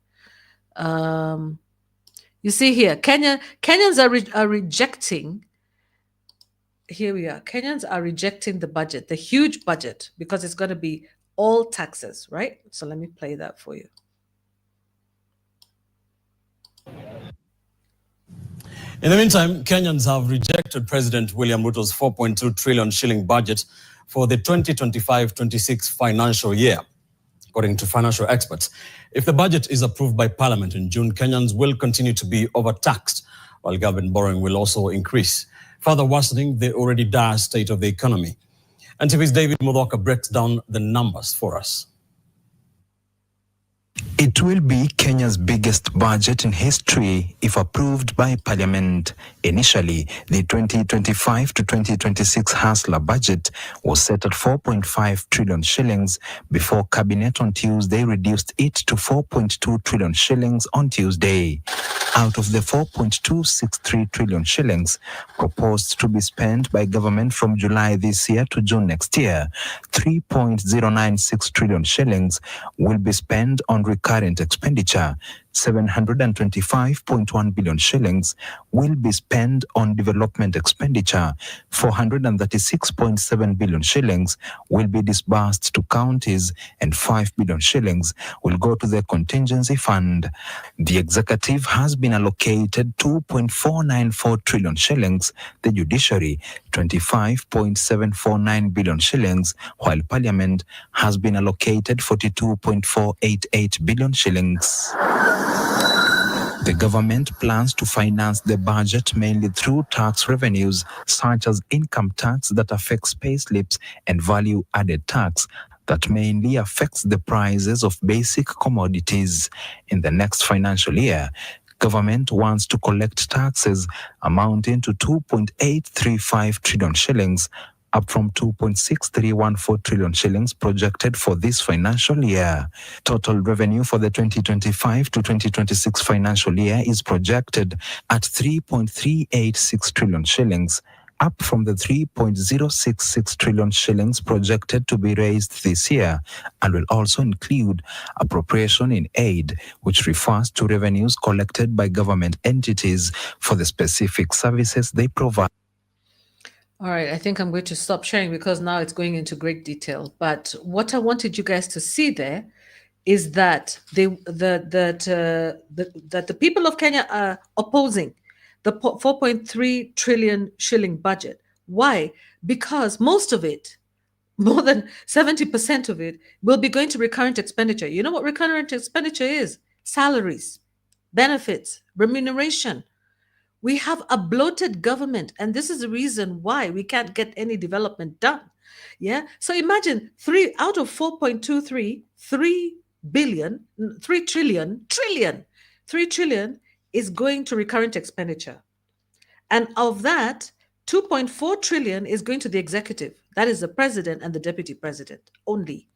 You see here, Kenyans are rejecting. Here we are. Kenyans are rejecting the budget, the huge budget, because it's going to be all taxes, right? So let me play that for you. In the meantime, Kenyans have rejected President William Ruto's 4.2 trillion shilling budget for the 2025-26 financial year. According to financial experts, if the budget is approved by Parliament in June, Kenyans will continue to be overtaxed, while government borrowing will also increase, further worsening the already dire state of the economy. And TV's David Mudoka breaks down the numbers for us. It will be Kenya's biggest budget in history if approved by Parliament. Initially, the 2025 to 2026 Hustler budget was set at 4.5 trillion shillings before Cabinet on Tuesday reduced it to 4.2 trillion shillings on Tuesday. Out of the 4.263 trillion shillings proposed to be spent by government from July this year to June next year, 3.096 trillion shillings will be spent on recurrent expenditure. 725.1 billion shillings will be spent on development expenditure. 436.7 billion shillings will be disbursed to counties, and 5 billion shillings will go to the contingency fund. The executive has been allocated 2.494 trillion shillings, the judiciary 25.749 billion shillings, while Parliament has been allocated 42.488 billion shillings. The government plans to finance the budget mainly through tax revenues such as income tax that affects payslips and value-added tax that mainly affects the prices of basic commodities. In the next financial year, government wants to collect taxes amounting to 2.835 trillion shillings, up from 2.6314 trillion shillings projected for this financial year. Total revenue for the 2025 to 2026 financial year is projected at 3.386 trillion shillings, up from the 3.066 trillion shillings projected to be raised this year, and will also include appropriation in aid, which refers to revenues collected by government entities for the specific services they provide. All right, I think I'm going to stop sharing because now it's going into great detail. But what I wanted you guys to see there is that that the people of Kenya are opposing the 4.3 trillion shilling budget. Why? Because most of it, more than 70% of it, will be going to recurrent expenditure. You know what recurrent expenditure is? Salaries, benefits, remuneration. We have a bloated government, and this is the reason why we can't get any development done. Yeah. So imagine 3 out of 4.23, 3 billion, 3 trillion is going to recurrent expenditure. And of that, 2.4 trillion is going to the executive. That is the president and the deputy president only.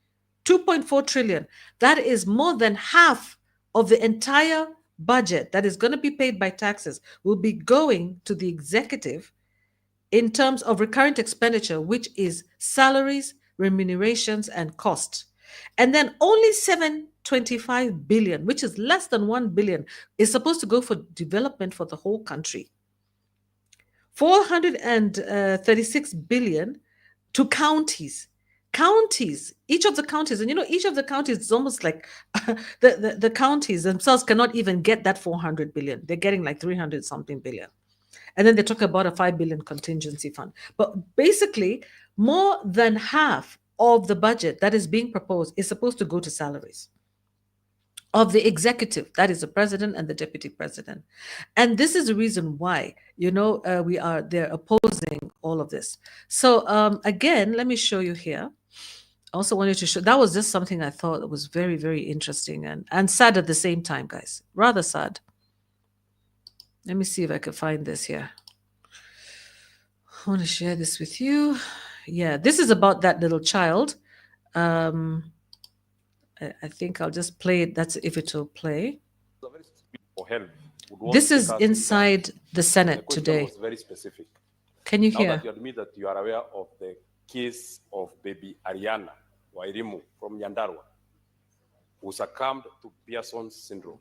2.4 trillion. That is more than half of the entire budget that is going to be paid by taxes will be going to the executive in terms of recurrent expenditure, which is salaries, remunerations, and cost. And then only 725 billion, which is less than 1 billion, is supposed to go for development for the whole country. 436 billion to counties. Each of the counties, and each of the counties is almost like the counties themselves cannot even get that 400 billion. They're getting like 300 something billion. And then they talk about a 5 billion contingency fund. But basically, more than half of the budget that is being proposed is supposed to go to salaries of the executive, that is the president and the deputy president. And this is the reason why, they're opposing all of this. So again, let me show you here. I also wanted to show, that was just something I thought was very, very interesting and sad at the same time, guys. Rather sad. Let me see if I can find this here. I want to share this with you. Yeah, this is about that little child. I think I'll just play it. That's if it will play. This is inside the Senate today. Was very specific. Can you Now hear? that you admit that you are aware of the case of baby Ariana Wairimu from Nyandarua, who succumbed to Pearson's syndrome,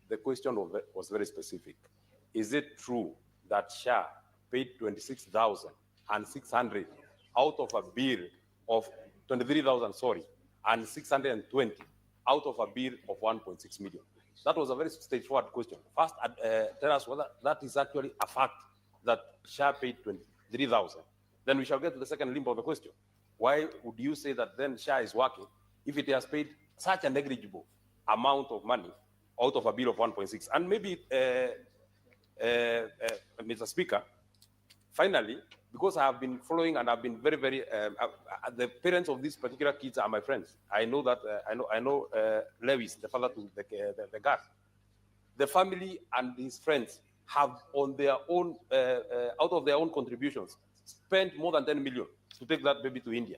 the question was very specific. Is it true that SHA paid 26,600 out of a bill of 23,000, and 620 out of a bill of 1.6 million? That was a very straightforward question. First, tell us whether that is actually a fact that SHA paid 23,000. Then we shall get to the second limb of the question. Why would you say that then SHA is working if it has paid such a negligible amount of money out of a bill of 1.6? And maybe, Mr. Speaker, finally, because I have been following and I've been very, very, the parents of these particular kids are my friends. I know that, I know Lewis, the father to the girl. The family and his friends have on their own, out of their own contributions, spent more than 10 million to take that baby to India.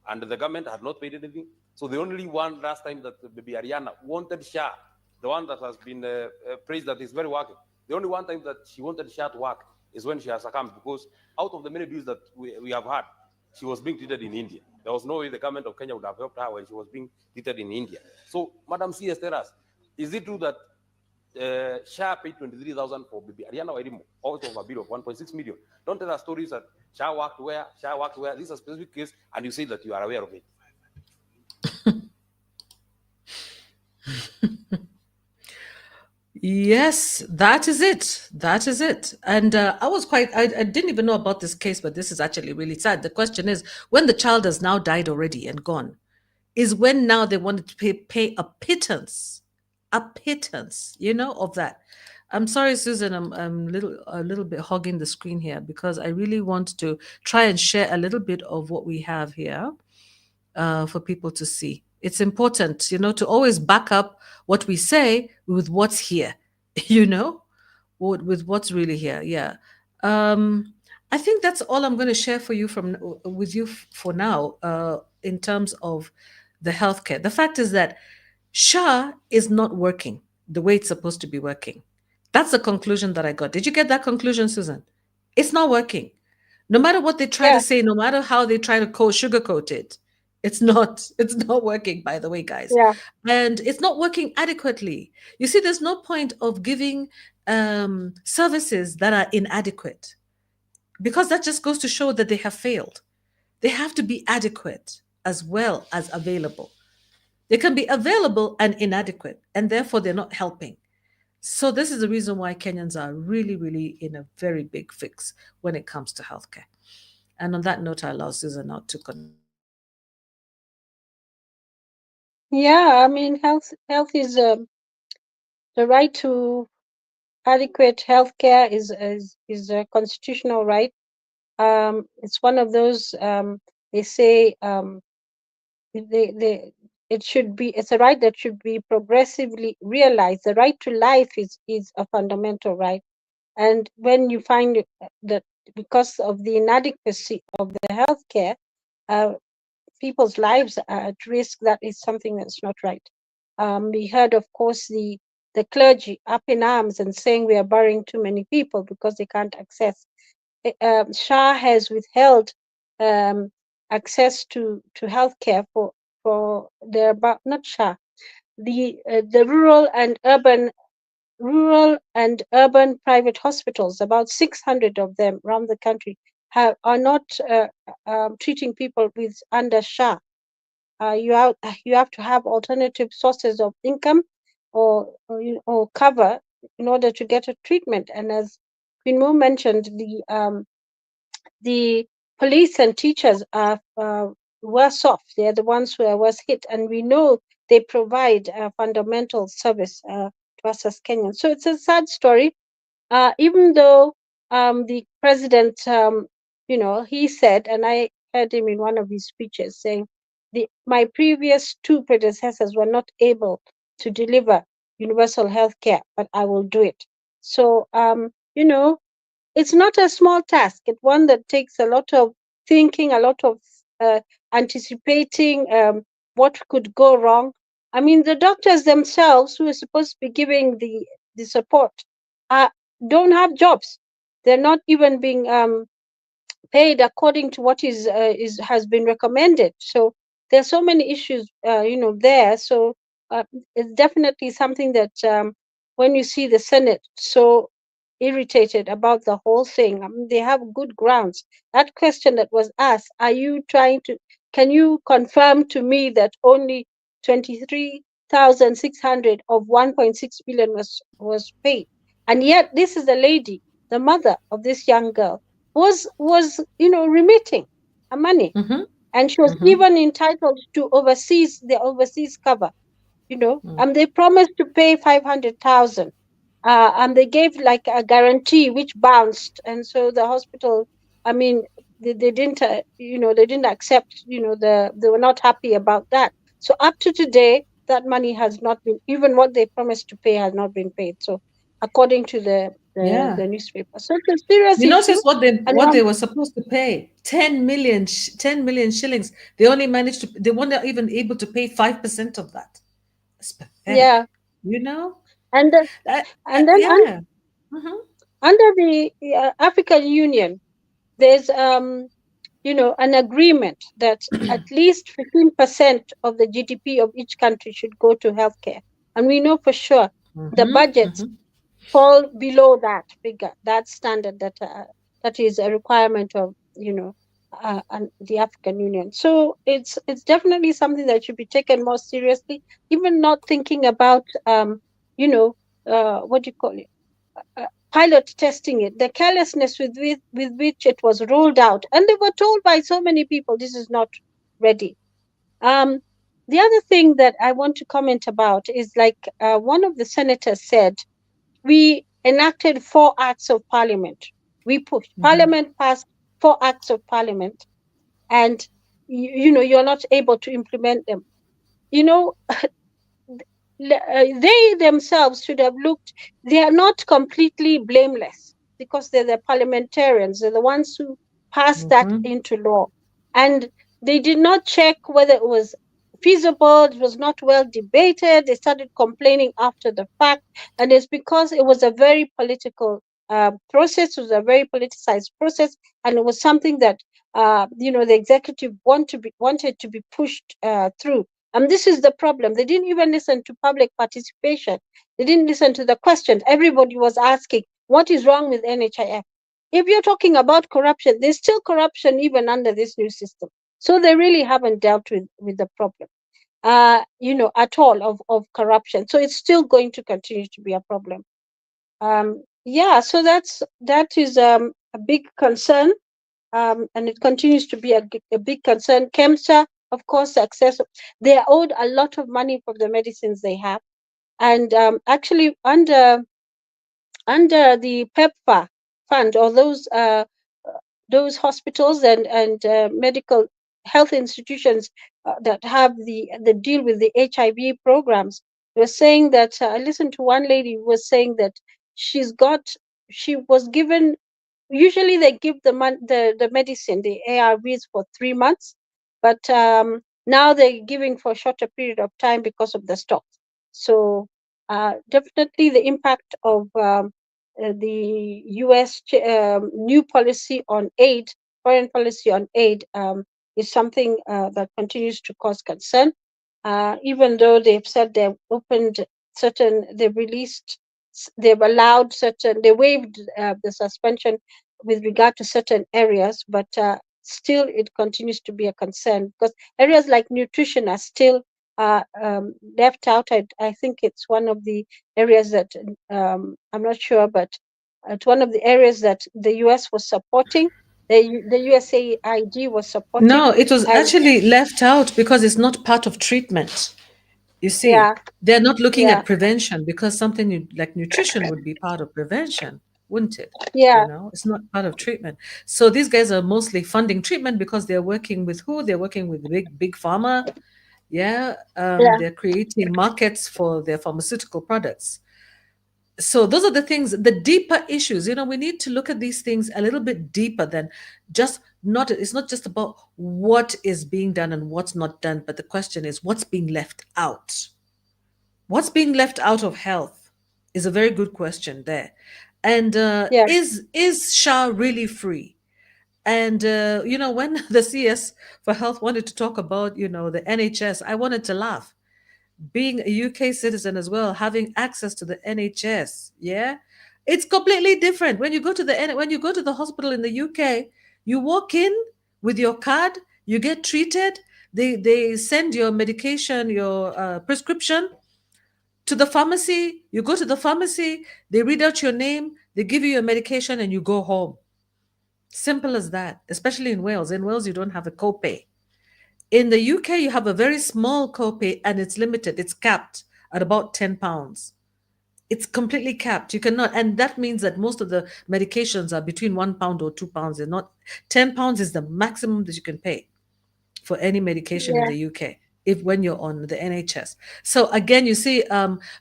And the government had not paid anything. So the only one last time that baby Ariana wanted SHA, the one that has been praised that is very working, the only one time that she wanted SHA to work is when she has succumbed, because out of the many bills that we have had, she was being treated in India. There was no way the government of Kenya would have helped her when she was being treated in India. So, Madam CS, tell us, is it true that SHA paid 23,000 for baby Ariana Wairimu out of a bill of 1.6 million? Don't tell us stories that SHA worked where. This is a specific case, and you say that you are aware of it. Yes, that is it. That is it. And I didn't even know about this case, but this is actually really sad. The question is, when the child has now died already and gone, is when now they wanted to pay a pittance, of that. I'm sorry, Susan, I'm a little bit hogging the screen here because I really want to try and share a little bit of what we have here for people to see. It's important, to always back up what we say with what's here, with what's really here. Yeah. I think that's all I'm going to share for you from with you for now. In terms of the healthcare, the fact is that SHA is not working the way it's supposed to be working. That's the conclusion that I got. Did you get that conclusion, Susan? It's not working. No matter what they try to Yeah, say, no matter how they try to sugarcoat it, it's not. It's not working. By the way, guys, yeah, and it's not working adequately. You see, there's no point of giving services that are inadequate because that just goes to show that they have failed. They have to be adequate as well as available. They can be available and inadequate, and therefore they're not helping. So this is the reason why Kenyans are really, really in a very big fix when it comes to healthcare. And on that note, I allow Susan now to continue. yeah. I mean, health is the right to adequate health care is a constitutional right. It's one of those they say they it should be it's a right that should be progressively realized. The right to life is a fundamental right, and when you find that because of the inadequacy of the healthcare, uh, people's lives are at risk, that is something that's not right. We heard, of course, the clergy up in arms and saying we are burying too many people because they can't access. SHA has withheld access to healthcare for the about not SHA, the rural and urban private hospitals, about 600 of them around the country, are not treating people with under SHA. You have to have alternative sources of income or cover in order to get a treatment. And as Queen Mo mentioned, the police and teachers are worse off. They are the ones who are worse hit, and we know they provide a fundamental service to us as Kenyans. So it's a sad story. Even though the president, he said, and I heard him in one of his speeches saying, my previous two predecessors were not able to deliver universal health care, but I will do it. So, it's not a small task. It's one that takes a lot of thinking, a lot of anticipating what could go wrong. I mean, the doctors themselves, who are supposed to be giving the support, don't have jobs. They're not even being paid according to what is has been recommended. So there's so many issues, there. So it's definitely something that when you see the Senate so irritated about the whole thing, I mean, they have good grounds. That question that was asked, can you confirm to me that only 23,600 of 1.6 billion was paid? And yet this is a lady, the mother of this young girl, was remitting her money, Mm-hmm, and she was mm-hmm, even entitled to overseas cover, mm. and they promised to pay 500,000, and they gave like a guarantee which bounced, and so the hospital, I mean, they didn't they didn't accept, they were not happy about that. So up to today, that money has not been, even what they promised to pay has not been paid, so according to Yeah. the newspaper. So it's a serious You issue. notice And what they were supposed to pay? 10 million 10 million shillings. They only managed to they weren't even able to pay 5% of that. It's yeah, pathetic. You know? and and then Yeah. Mm-hmm. under the African Union, there's an agreement that at least 15% of the GDP of each country should go to healthcare, and we know for sure the Mm-hmm. budgets Mm-hmm. fall below that figure, that standard, that is a requirement of and the African Union. So it's definitely something that should be taken more seriously. Even not thinking about you know what do you call it, pilot testing it, the carelessness with which it was rolled out, and they were told by so many people this is not ready. Um, the other thing that I want to comment about is, like, one of the senators said, we enacted 4 acts of parliament. We pushed. Mm-hmm. Parliament passed 4 acts of parliament, and you're not able to implement them. You know, they themselves should have looked. They are not completely blameless. because they're the parliamentarians, they're the ones who passed that into law. And they did not check whether it was feasible, it was not well debated. They started complaining after the fact, and it's because it was a very political process, it was a very politicized process, and it was something that the executive wanted to be pushed through. And this is the problem. They didn't even listen to public participation. They didn't listen to the questions. Everybody was asking, what is wrong with NHIF? If you're talking about corruption, there's still corruption even under this new system. So they really haven't dealt with the problem, at all of corruption. So it's still going to continue to be a problem. So that is a big concern, and it continues to be a big concern. KEMSA, of course, they are owed a lot of money for the medicines they have, and actually under the PEPFAR fund, or those hospitals and medical health institutions that have the deal with the HIV programs, were saying that I listened to one lady who was saying that she was given. Usually they give the medicine, the ARVs, for 3 months, but now they're giving for a shorter period of time because of the stocks. So definitely the impact of the US new policy on aid, foreign policy on aid, is something that continues to cause concern. Even though they've said they've they waived the suspension with regard to certain areas, but still it continues to be a concern, because areas like nutrition are still left out. I think it's one of the areas that I'm not sure, but it's one of the areas that the US was supporting. The USAID was supporting. No, it was And actually left out because it's not part of treatment. You see, yeah, they're not looking yeah, at prevention, because something like nutrition would be part of prevention, wouldn't it? yeah, It's not part of treatment. So these guys are mostly funding treatment because they're working with who? They're working with big pharma. Yeah, yeah, they're creating markets for their pharmaceutical products. So those are the things, the deeper issues. We need to look at these things a little bit deeper than just not. It's not just about what is being done and what's not done, but the question is what's being left out. What's being left out of health is a very good question there. And yeah, is SHA really free? And when the CS for Health wanted to talk about the NHS, I wanted to laugh. Being a UK citizen as well, having access to the NHS, yeah, it's completely different. When you go to the hospital in the UK, you walk in with your card, you get treated. They send your medication, your prescription to the pharmacy. You go to the pharmacy, they read out your name, they give you your medication, and you go home. Simple as that, especially in Wales. In Wales, you don't have a copay. In the UK, you have a very small copay, and it's limited. It's capped at about £10. It's completely capped. You cannot, and that means that most of the medications are between £1 or £2. They're not £10 is the maximum that you can pay for any medication in yeah, the UK when you're on the NHS. So again, you see,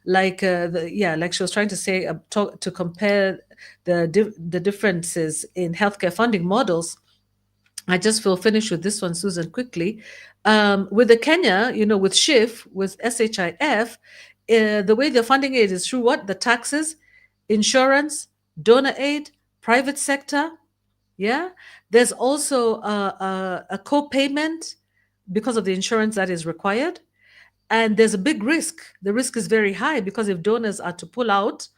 like she was trying to say, to compare the differences in healthcare funding models. I just will finish with this one, Susan, quickly. With the Kenya, with SHIF, with SHIF, the way they're funding it is through what? The taxes, insurance, donor aid, private sector. Yeah. There's also a co-payment because of the insurance that is required. And there's a big risk. The risk is very high because if donors are to pull out,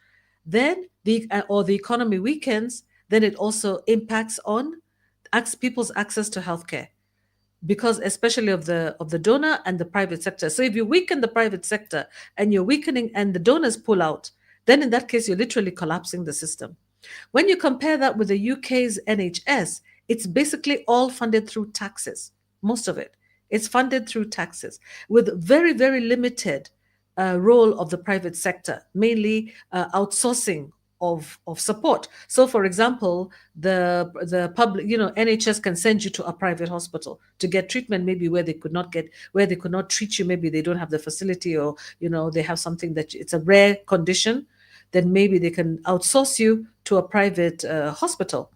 then the economy weakens, then it also impacts on people's access to healthcare, because especially of the donor and the private sector. So if you weaken the private sector and you're weakening and the donors pull out, then in that case you're literally collapsing the system. When you compare that with the UK's NHS, it's basically all funded through taxes. Most of it. It's funded through taxes with very, very limited role of the private sector, mainly outsourcing of support. So, for example, the public, NHS can send you to a private hospital to get treatment, maybe where they could not treat you. Maybe they don't have the facility, or they have something that it's a rare condition. then maybe they can outsource you to a private hospital.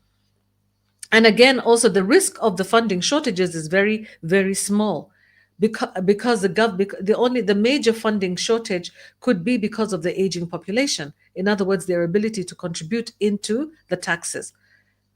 And again, also the risk of the funding shortages is very, very small, because the major funding shortage could be because of the aging population. In other words, their ability to contribute into the taxes.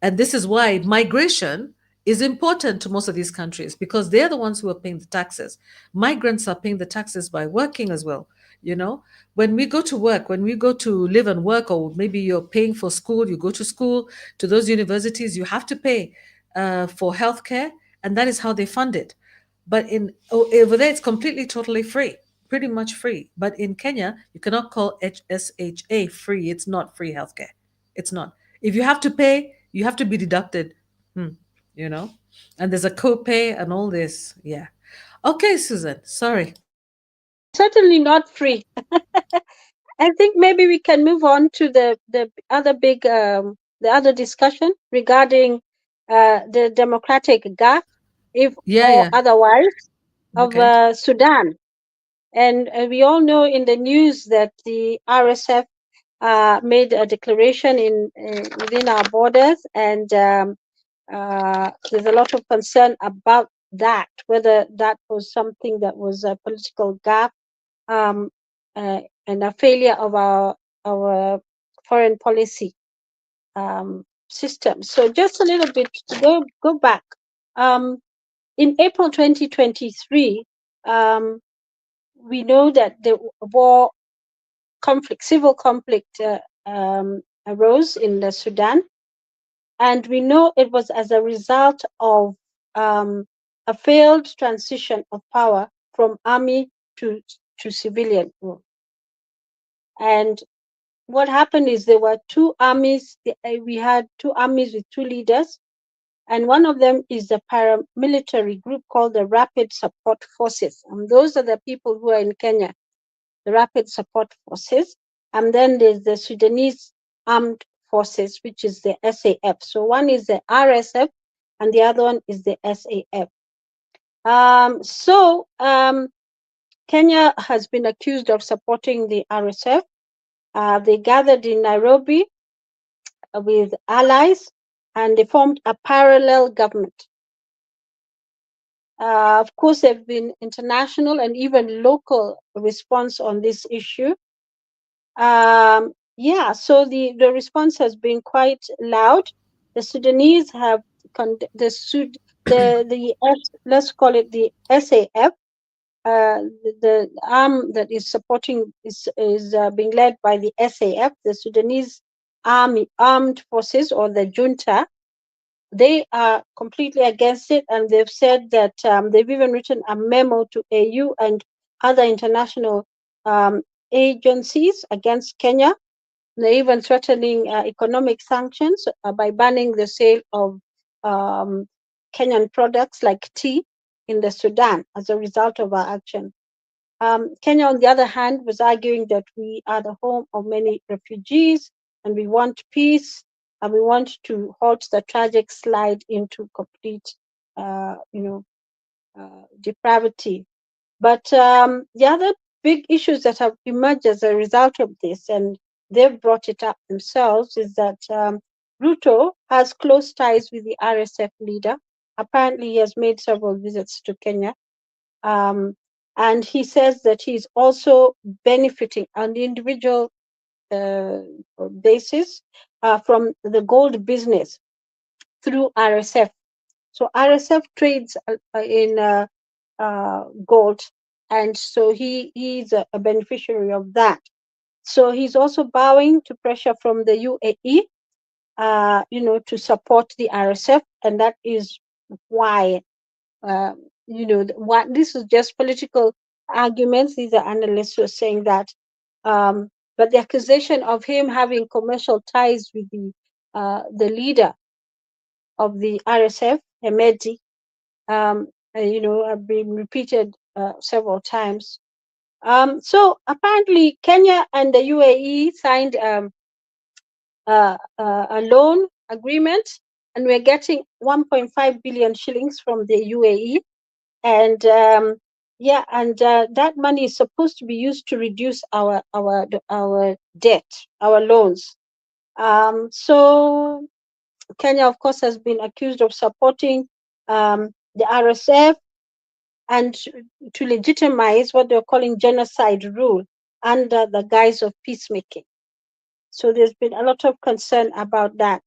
And this is why migration is important to most of these countries, because they're the ones who are paying the taxes. Migrants are paying the taxes by working as well. You know, when we go to work, when we go to live and work, or maybe you're paying for school, you go to school, to those universities, you have to pay for healthcare, and that is how they fund it. But over there, it's completely, totally free, pretty much free. But in Kenya, you cannot call SHA free. It's not free healthcare. It's not. If you have to pay, you have to be deducted, you know, and there's a copay and all this. Yeah. Okay, Susan, sorry. Certainly not free. I think maybe we can move on to the other big the other discussion regarding the democratic gap, if Yeah, or yeah. otherwise, of Okay. Sudan. And we all know in the news that the RSF made a declaration within our borders, and there's a lot of concern about that, whether that was something that was a political gap, um, and a failure of our foreign policy system. So just a little bit to go back. In April 2023, we know that the war conflict, civil conflict, arose in the Sudan, and we know it was as a result of a failed transition of power from army to civilian rule. And what happened is there were two armies. We had two armies with two leaders, and one of them is the paramilitary group called the Rapid Support Forces. And those are the people who are in Kenya, the Rapid Support Forces. And then there's the Sudanese Armed Forces, which is the SAF. So one is the RSF, and the other one is the SAF. Kenya has been accused of supporting the RSF. They gathered in Nairobi with allies, and they formed a parallel government. Of course, there have been international and even local response on this issue. So the response has been quite loud. The Sudanese have let's call it the SAF, the arm that is supporting is being led by the SAF, the Sudanese armed forces, or the junta. They are completely against it, and they've said that they've even written a memo to AU and other international agencies against Kenya. They're even threatening economic sanctions by banning the sale of Kenyan products like tea in the Sudan as a result of our action. Kenya, on the other hand, was arguing that we are the home of many refugees, and we want peace, and we want to halt the tragic slide into complete, depravity. But the other big issues that have emerged as a result of this, and they've brought it up themselves, is that Ruto has close ties with the RSF leader. Apparently, he has made several visits to Kenya. And he says that he's also benefiting on the individual basis from the gold business through RSF. So RSF trades in gold, and so he's a beneficiary of that. So he's also bowing to pressure from the UAE, to support the RSF, and that is why, what this is just political arguments. These are analysts who are saying that, but the accusation of him having commercial ties with the leader of the RSF, Hemedi, have been repeated several times. So apparently, Kenya and the UAE signed a loan agreement, and we're getting 1.5 billion shillings from the UAE. And Yeah, and that money is supposed to be used to reduce our debt, our loans. So Kenya, of course, has been accused of supporting the RSF and to legitimize what they're calling genocide rule under the guise of peacemaking. So there's been a lot of concern about that.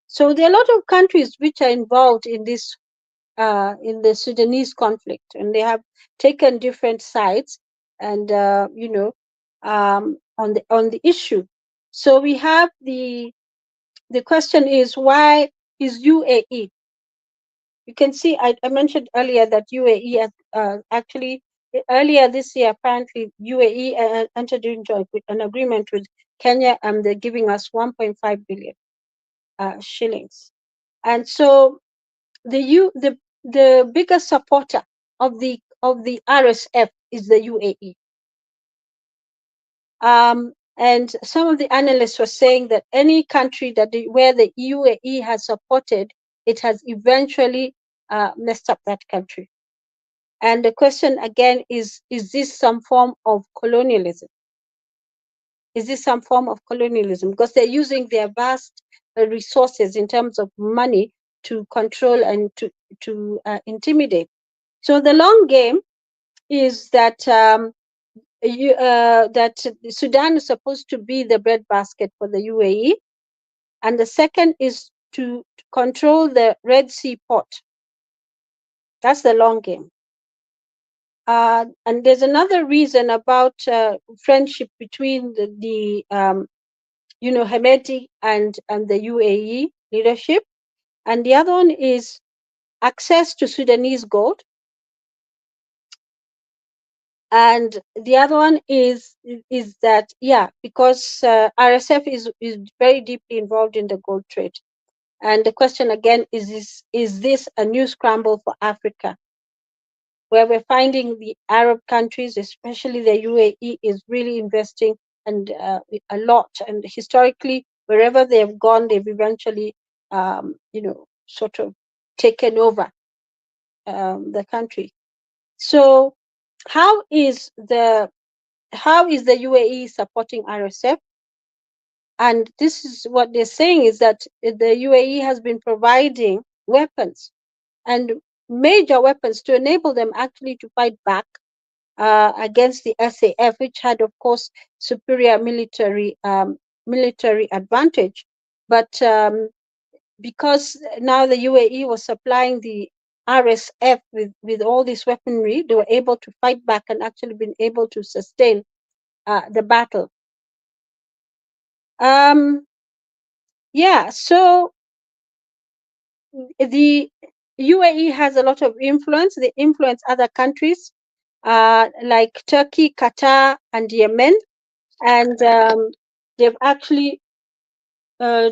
So there are a lot of countries which are involved in this in the Sudanese conflict, and they have taken different sides, and on the issue. So we have the question is, why is UAE? You can see I mentioned earlier that UAE has, actually earlier this year, apparently UAE entered into an agreement with Kenya, and they're giving us 1.5 billion shillings. And so the biggest supporter of the RSF is the UAE. And some of the analysts were saying that any country where the UAE has supported, it has eventually messed up that country. And the question again is this some form of colonialism? Is this some form of colonialism? Because they're using their vast resources in terms of money to control and to intimidate. So the long game is that that Sudan is supposed to be the breadbasket for the UAE, and the second is to control the Red Sea port. That's the long game. And there's another reason about friendship between the Hemeti and the UAE leadership, and the other one is access to Sudanese gold. And the other one is that, yeah, because RSF is very deeply involved in the gold trade. And the question again is this a new scramble for Africa, where we're finding the Arab countries, especially the UAE, is really investing and a lot. And historically, wherever they've gone, they've eventually, sort of taken over the country. So how is the UAE supporting RSF? And this is what they're saying, is that the UAE has been providing weapons, and major weapons, to enable them actually to fight back against the SAF, which had, of course, superior military advantage. But because now the UAE was supplying the RSF with all this weaponry, they were able to fight back and actually been able to sustain the battle. So the UAE has a lot of influence. They influence other countries like Turkey, Qatar, and Yemen, and they've actually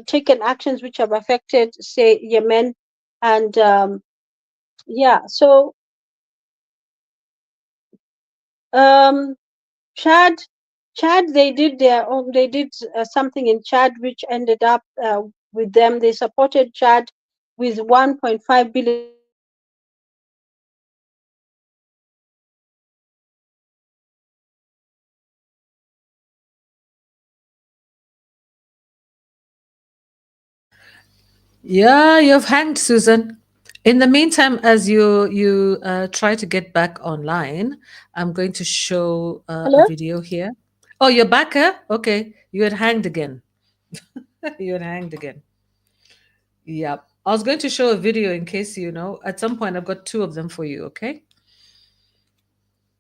taken actions which have affected, say, Yemen, and Chad, they did their own. They did something in Chad, which ended up with them. They supported Chad with 1.5 billion. Yeah, you've hanged, Susan. In the meantime, as you try to get back online, I'm going to show a Hello? video here. Oh, you're back, huh? Okay, you had hanged again. You had hanged again. Yeah, I was going to show a video in case you know. At some point, I've got two of them for you. Okay.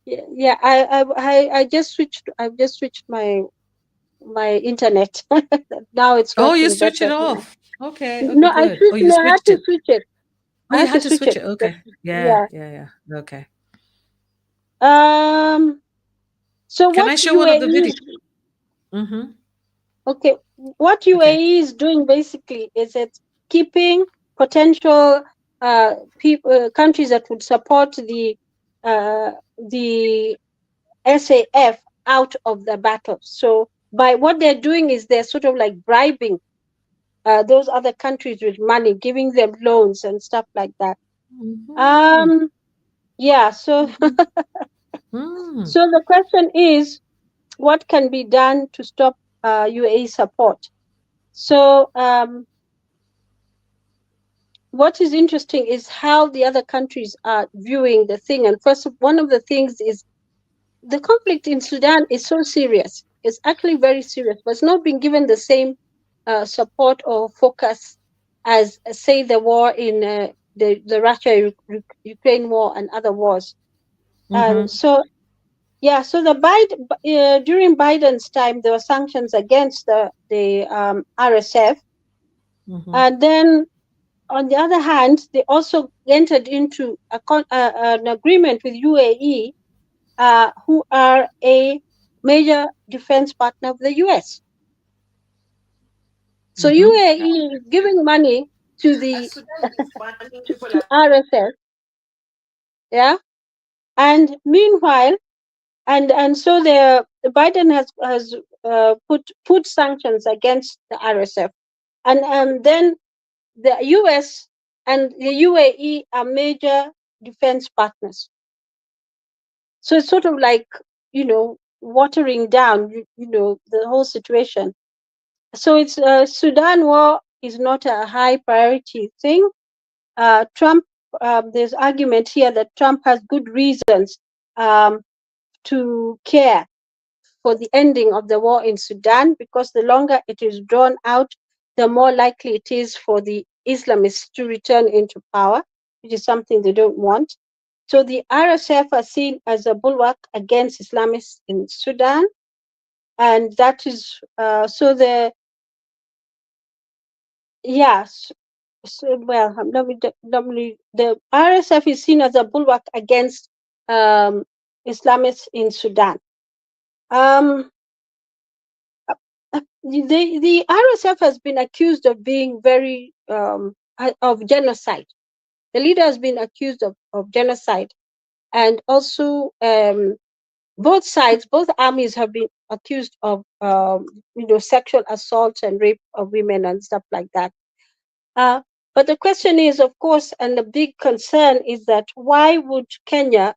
Yeah, I just switched. I've just switched my internet. Now it's Oh, you working switch it better. Yeah. off. Okay. Okay. No, I Good. Oh, switched. you No, I had switched to it. switch it. Oh, I you had to had to switch switch it. it. Okay. Yeah. Yeah. Yeah. Yeah. Okay. Um. So Can what I show one of the UAE videos? is Mm-hmm. okay? What Okay. UAE is doing basically is it's keeping potential countries that would support the SAF out of the battle. So by what they're doing is they're sort of like bribing those other countries with money, giving them loans and stuff like that. Mm-hmm. Um, yeah. So Mm-hmm. So the question is, what can be done to stop UAE support? So what is interesting is how the other countries are viewing the thing. And first, one of the things is the conflict in Sudan is so serious. It's actually very serious, but it's not been given the same support or focus as, say, the war in the Russia-Ukraine war and other wars. And so, yeah, so during Biden's time, there were sanctions against the RSF, and then on the other hand, they also entered into an agreement with UAE, who are a major defense partner of the US. So UAE is giving money to the to RSF, yeah, and meanwhile, and so the Biden has put sanctions against the RSF, and then the US and the UAE are major defense partners. So it's sort of like, watering down, the whole situation. So it's Sudan war is not a high priority thing. Trump, there's argument here that Trump has good reasons to care for the ending of the war in Sudan, because the longer it is drawn out, the more likely it is for the Islamists to return into power, which is something they don't want. So the RSF are seen as a bulwark against Islamists in Sudan, and that is the RSF is seen as a bulwark against Islamists in Sudan. The RSF has been accused of being of genocide. The leader has been accused of genocide, and also both armies have been accused of sexual assault and rape of women and stuff like that. But the question is, of course, and the big concern is that why would Kenya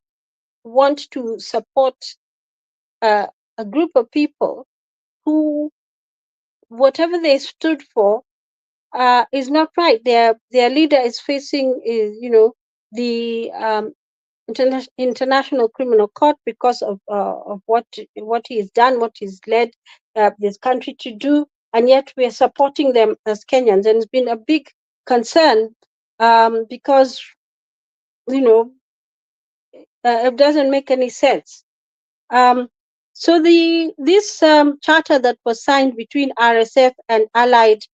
want to support a group of people who, whatever they stood for, is not right. Their leader is facing, the International Criminal Court because of what he has done, what he's led this country to do, and yet we are supporting them as Kenyans, and it's been a big concern because it doesn't make any sense. So this charter that was signed between RSF and allied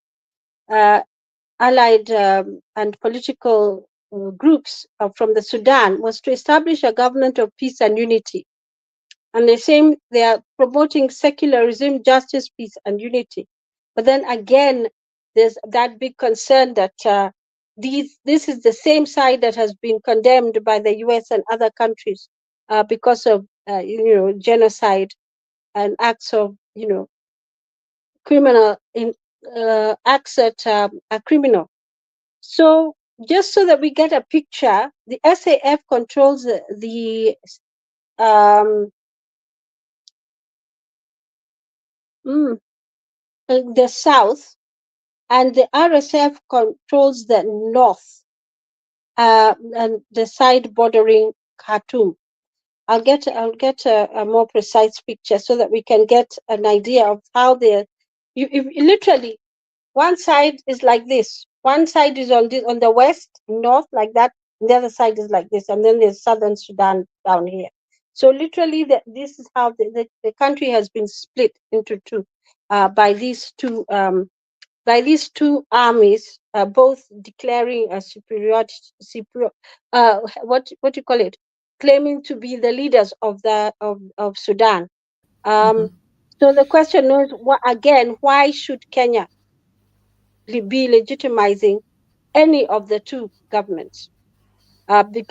and political groups from the Sudan was to establish a government of peace and unity. And they are promoting secularism, justice, peace, and unity. But then again, there's that big concern that this is the same side that has been condemned by the US and other countries because of genocide and acts of criminal acts that are criminal. So just so that we get a picture, the SAF controls the south, and the RSF controls the north and the side bordering Khartoum. I'll get a more precise picture so that we can get an idea of how they're. Literally, one side is like this. One side is on the west, north, like that. And the other side is like this, and then there's southern Sudan down here. So literally, this is how the country has been split into two by these two armies, both declaring a what do you call it? Claiming to be the leaders of Sudan. So the question is, why should Kenya be legitimizing any of the two governments,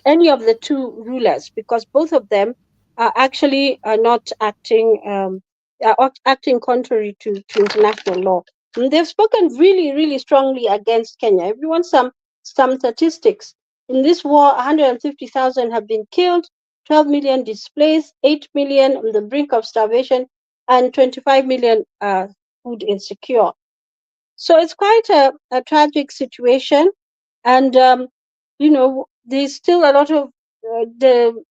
any of the two rulers, because both of them are actually not acting contrary to international law. And they've spoken really, really strongly against Kenya. If you want some statistics, in this war, 150,000 have been killed, 12 million displaced, 8 million on the brink of starvation, and 25 million food insecure. So it's quite a tragic situation. And, there's still a lot of the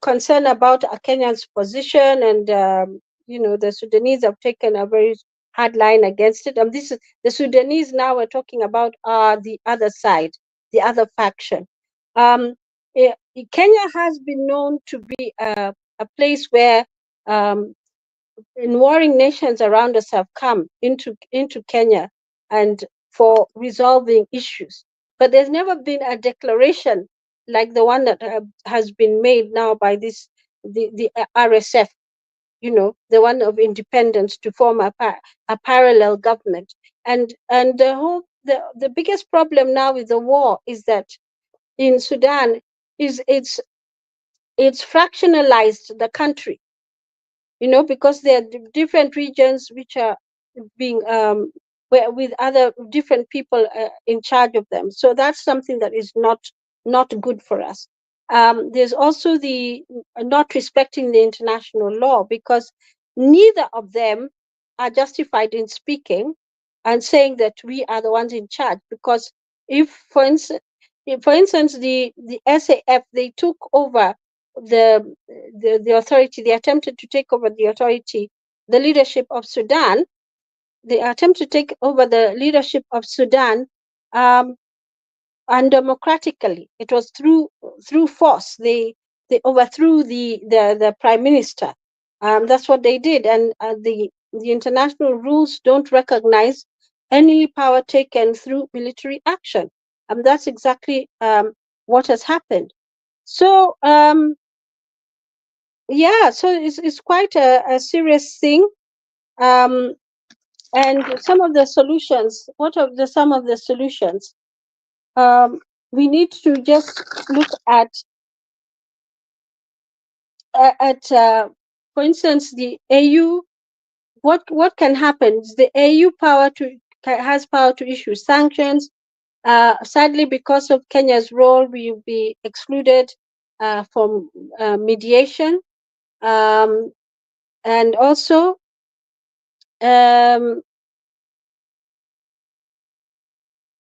concern about Kenya's position, and the Sudanese have taken a very hard line against it. And this is the Sudanese now we're talking about are the other side, the other faction. Um, Kenya has been known to be a place where warring nations around us have come into Kenya and for resolving issues. But there's never been a declaration like the one that has been made now by the RSF, the one of independence to form a parallel government. And the biggest problem now with the war is that in Sudan is it's fractionalized the country, because there are different regions which are being with other different people in charge of them. So that's something that is not good for us. There's also the not respecting the international law, because neither of them are justified in speaking and saying that we are the ones in charge. Because if, for instance, the SAF, they took over the authority, they attempted to take over the authority, the leadership of Sudan. They attempt to take over the leadership of Sudan undemocratically. It was through force. They overthrew the prime minister. That's what they did, and the international rules don't recognize any power taken through military action. And that's exactly what has happened. So so it's quite a serious thing. And some of the solutions, what are some of the solutions? We need to just look at, for instance, the AU. What can happen? The AU has power to issue sanctions. Sadly, because of Kenya's role, we will be excluded from mediation. And also,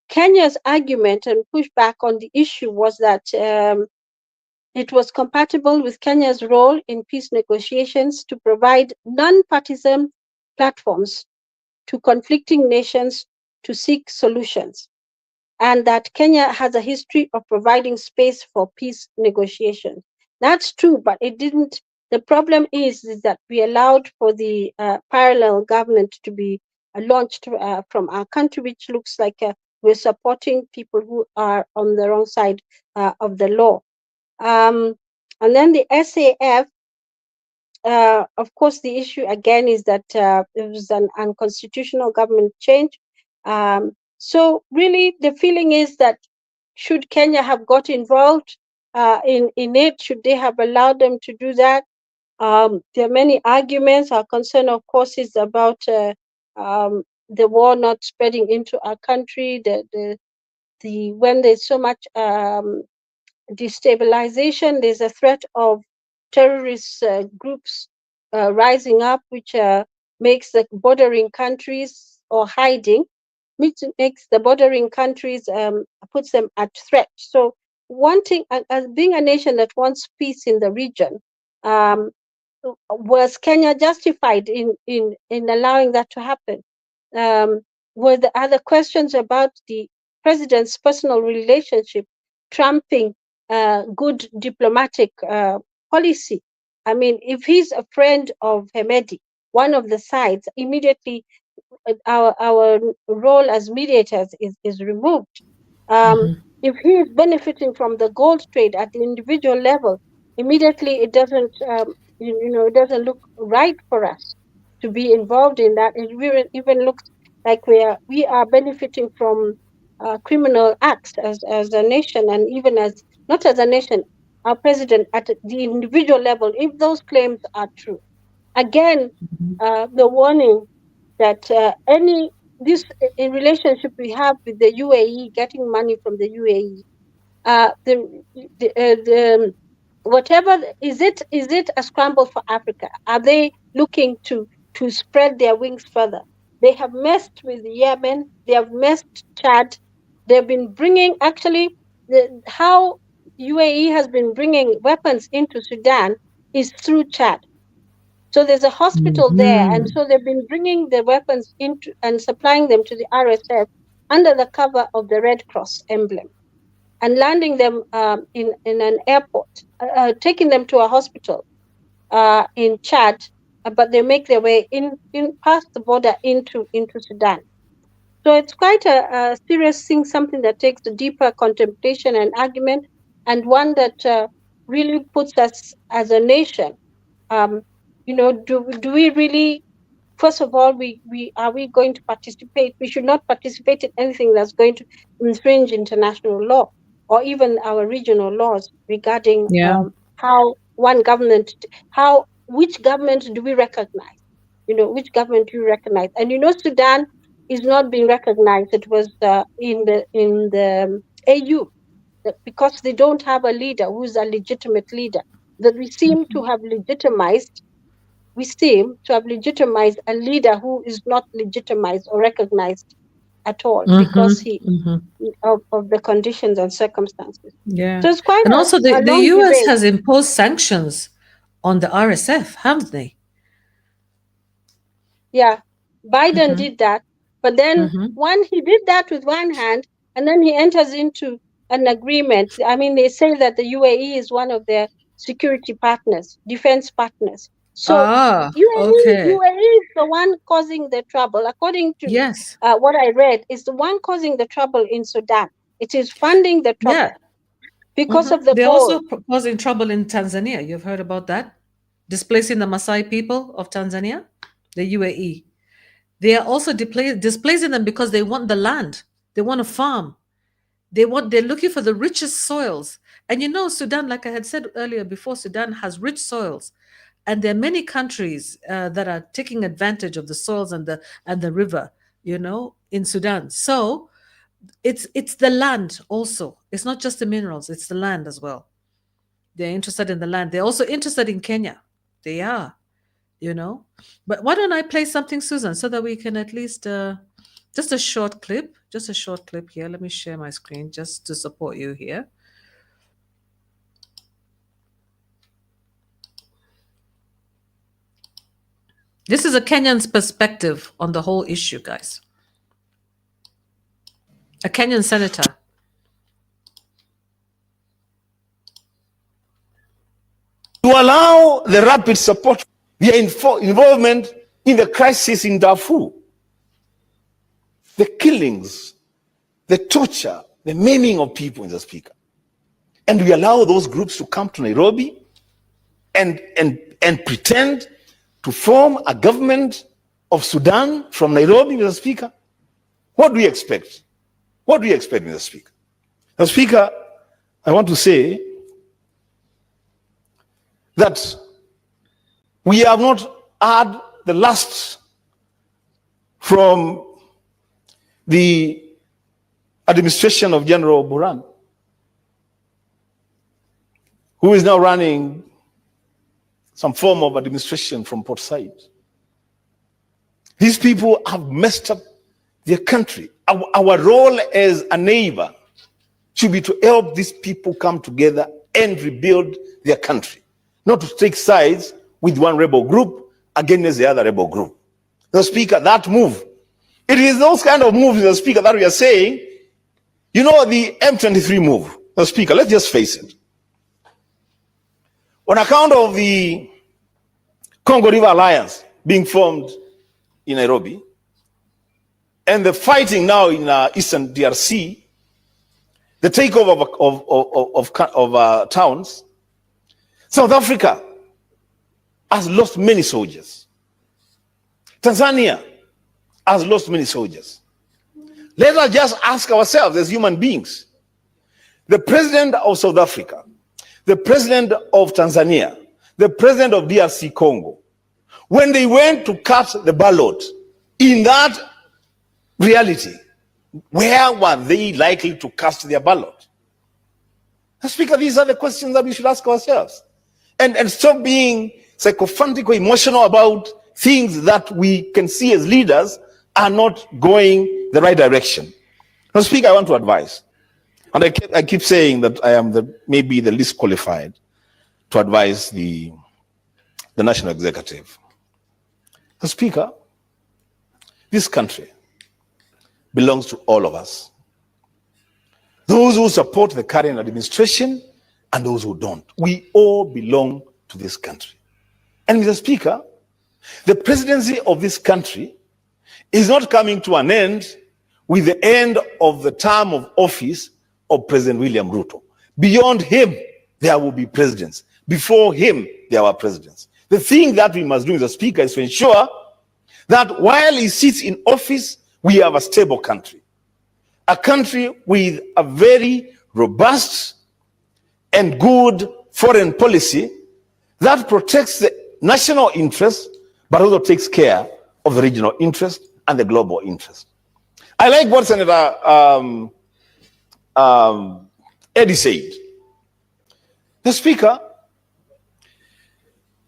Kenya's argument and pushback on the issue was that it was compatible with Kenya's role in peace negotiations to provide non-partisan platforms to conflicting nations to seek solutions, and that Kenya has a history of providing space for peace negotiations. That's true, but it didn't. The problem is that we allowed for the parallel government to be launched from our country, which looks like we're supporting people who are on the wrong side of the law. And then the SAF, of course, the issue again is that it was an unconstitutional government change. So really, the feeling is that should Kenya have got involved in it? Should they have allowed them to do that? There are many arguments. Our concern, of course, is about the war not spreading into our country. When there's so much destabilization, there's a threat of terrorist groups rising up, which makes the bordering countries or hiding, which makes the bordering countries, puts them at threat. So wanting, as being a nation that wants peace in the region, was Kenya justified in allowing that to happen? Were the other questions about the president's personal relationship trumping good diplomatic policy? I mean, if he's a friend of Hemedi, one of the sides, immediately our role as mediators is removed. If he is benefiting from the gold trade at the individual level, immediately it doesn't, it doesn't look right for us to be involved in that. It even looks like we are benefiting from criminal acts as a nation, and even as not as a nation, our president at the individual level, if those claims are true. Again, the warning that this in relationship we have with the UAE, getting money from the UAE, the whatever, is it a scramble for Africa? Are they looking to spread their wings further? They have messed with Yemen, they have messed Chad, they've been bringing, actually, how UAE has been bringing weapons into Sudan is through Chad. So there's a hospital there, and Mhm. so they've been bringing the weapons into and supplying them to the RSF under the cover of the Red Cross emblem, and landing them in an airport, taking them to a hospital in Chad, but they make their way in past the border into Sudan. So it's quite a serious thing, something that takes a deeper contemplation and argument, and one that really puts us as a nation. Do we really, first of all, are we going to participate? We should not participate in anything that's going to infringe international law or even our regional laws regarding Yeah. how which government do we recognize? Which government do you recognize? And Sudan is not being recognized. It was in the AU, because they don't have a leader who is a legitimate leader. That we seem to have legitimized a leader who is not legitimized or recognized at all, because Mm-hmm. Mm-hmm. of the conditions and circumstances. Yeah. So it's quite And also a the long US debate. has imposed sanctions on the RSF, haven't they? Yeah, Biden Mm-hmm. did that, but then Mm-hmm. he did that with one hand, and then he enters into an agreement. I mean, they say that the UAE is one of their security partners, defense partners. So Ah, okay. UAE is the one causing the trouble, according to Yes. what I read, is the one causing the trouble in Sudan. It is funding the trouble Yeah. because Mm-hmm. of the They're goal. also causing trouble in Tanzania. You've heard about that? Displacing the Maasai people of Tanzania, the UAE. They are also displacing them because they want the land. They want to farm. They're looking for the richest soils. And Sudan, like I had said earlier before, Sudan has rich soils. And there are many countries that are taking advantage of the soils and the river, in Sudan. So it's the land also. It's not just the minerals, it's the land as well. They're interested in the land. They're also interested in Kenya. They are, you know. But why don't I play something, Susan, so that we can at least just a short clip here. Let me share my screen just to support you here. This is a Kenyan's perspective on the whole issue, guys. A Kenyan senator. To allow the rapid support, their involvement in the crisis in Darfur, the killings, the torture, the maiming of people, Mr. Speaker. And we allow those groups to come to Nairobi and pretend to form a government of Sudan from Nairobi, Mr. Speaker. What do we expect? What do we expect, Mr. Speaker? Mr. Speaker, I want to say that we have not had the last from the administration of General Buran, who is now running some form of administration from Port Said. These people have messed up their country. Our role as a neighbor should be to help these people come together and rebuild their country, not to take sides with one rebel group against the other rebel group. The Speaker, that move, it is those kind of moves, the Speaker, that we are saying, the M23 move, the Speaker, let's just face it. On account of the Congo River Alliance being formed in Nairobi, and the fighting now in Eastern DRC, the takeover of towns, South Africa has lost many soldiers. Tanzania has lost many soldiers. Let us just ask ourselves as human beings, the president of South Africa, the president of Tanzania, the president of DRC Congo, when they went to cast the ballot, in that reality, where were they likely to cast their ballot? Speaker, these are the questions that we should ask ourselves. And stop being psychophantic or emotional about things that we can see as leaders are not going the right direction. Now, Speaker, I want to advise, and I keep saying that I am maybe the least qualified to advise the National Executive. Now, Speaker, this country belongs to all of us. Those who support the current administration and those who don't. We all belong to this country. And Mr. Speaker, the presidency of this country is not coming to an end with the end of the term of office of President William Ruto. Beyond him, there will be presidents. Before him, there were presidents. The thing that we must do, Mr. Speaker, is to ensure that while he sits in office, we have a stable country. A country with a very robust and good foreign policy that protects the national interest, but also takes care of the regional interest and the global interest. I like what Senator Eddie said. The Speaker,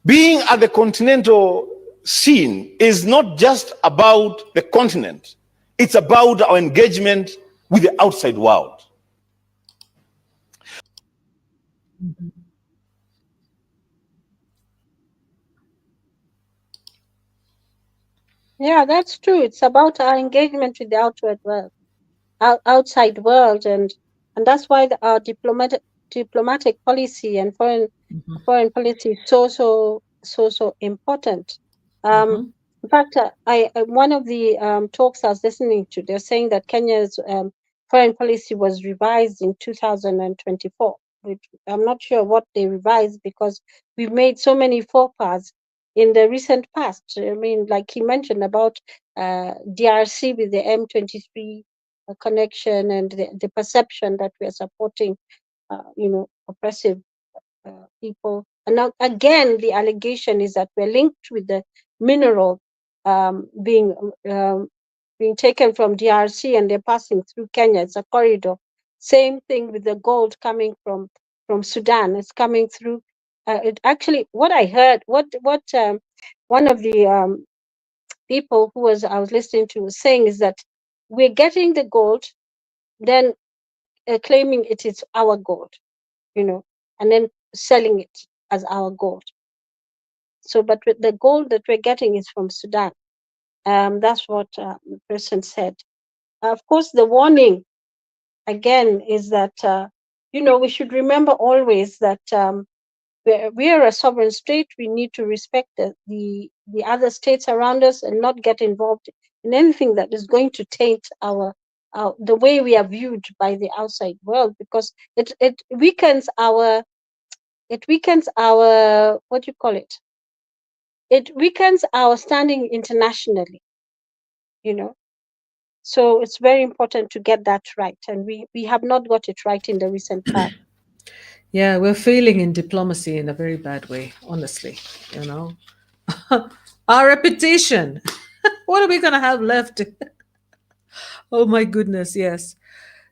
being at the continental scene is not just about the continent. It's about our engagement with the outside world. Yeah, that's true. It's about our engagement with the outside world, and that's why our diplomatic policy and foreign policy is so important. In fact, one of the talks I was listening to, they're saying that Kenya's foreign policy was revised in 2024. Which I'm not sure what they revised, because we've made so many faux pas in the recent past. I mean, like he mentioned about DRC with the M23 connection, and the perception that we are supporting, oppressive people. And now again, the allegation is that we're linked with the mineral being taken from DRC, and they're passing through Kenya. It's a corridor. Same thing with the gold coming from Sudan. It's coming through. It actually, what I heard, what one of the people I was listening to was saying is that we're getting the gold, then claiming it is our gold, and then selling it as our gold. So, but with the gold that we're getting is from Sudan. That's what the person said. Of course, the warning again is that we should remember always that we are a sovereign state. We need to respect the other states around us and not get involved in anything that is going to taint the way we are viewed by the outside world, because it weakens our what do you call it? It weakens our standing internationally, So it's very important to get that right, and we have not got it right in the recent past. Yeah, we're failing in diplomacy in a very bad way, honestly. Our reputation. What are we going to have left? Oh my goodness, yes.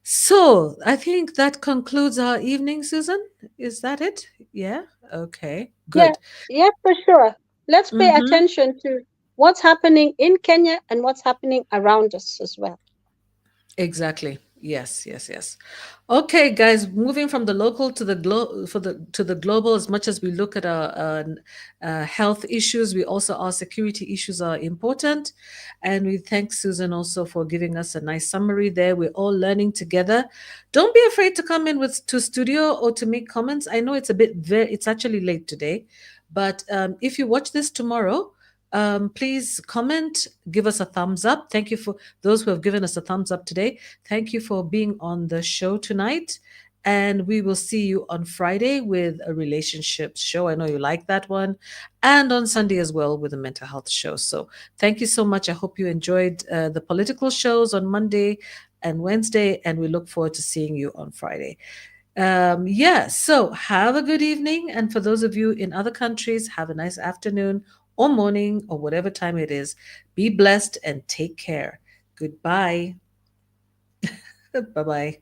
So I think that concludes our evening, Susan. Is that it? Yeah? Okay, good. Yeah, for sure. Let's pay attention to what's happening in Kenya and what's happening around us as well. Exactly. Yes. Okay, guys, moving from the local to the global. As much as we look at our health issues, our security issues are important, and we thank Susan also for giving us a nice summary there. We're all learning together. Don't be afraid to come in to studio or to make comments. I know it's it's actually late today, but if you watch this tomorrow, please comment, give us a thumbs up. Thank you for those who have given us a thumbs up today. Thank you for being on the show tonight. And we will see you on Friday with a relationships show. I know you like that one. And on Sunday as well with a mental health show. So thank you so much. I hope you enjoyed the political shows on Monday and Wednesday. And we look forward to seeing you on Friday. So have a good evening. And for those of you in other countries, have a nice afternoon or morning or whatever time it is. Be blessed and take care. Goodbye. Bye-bye.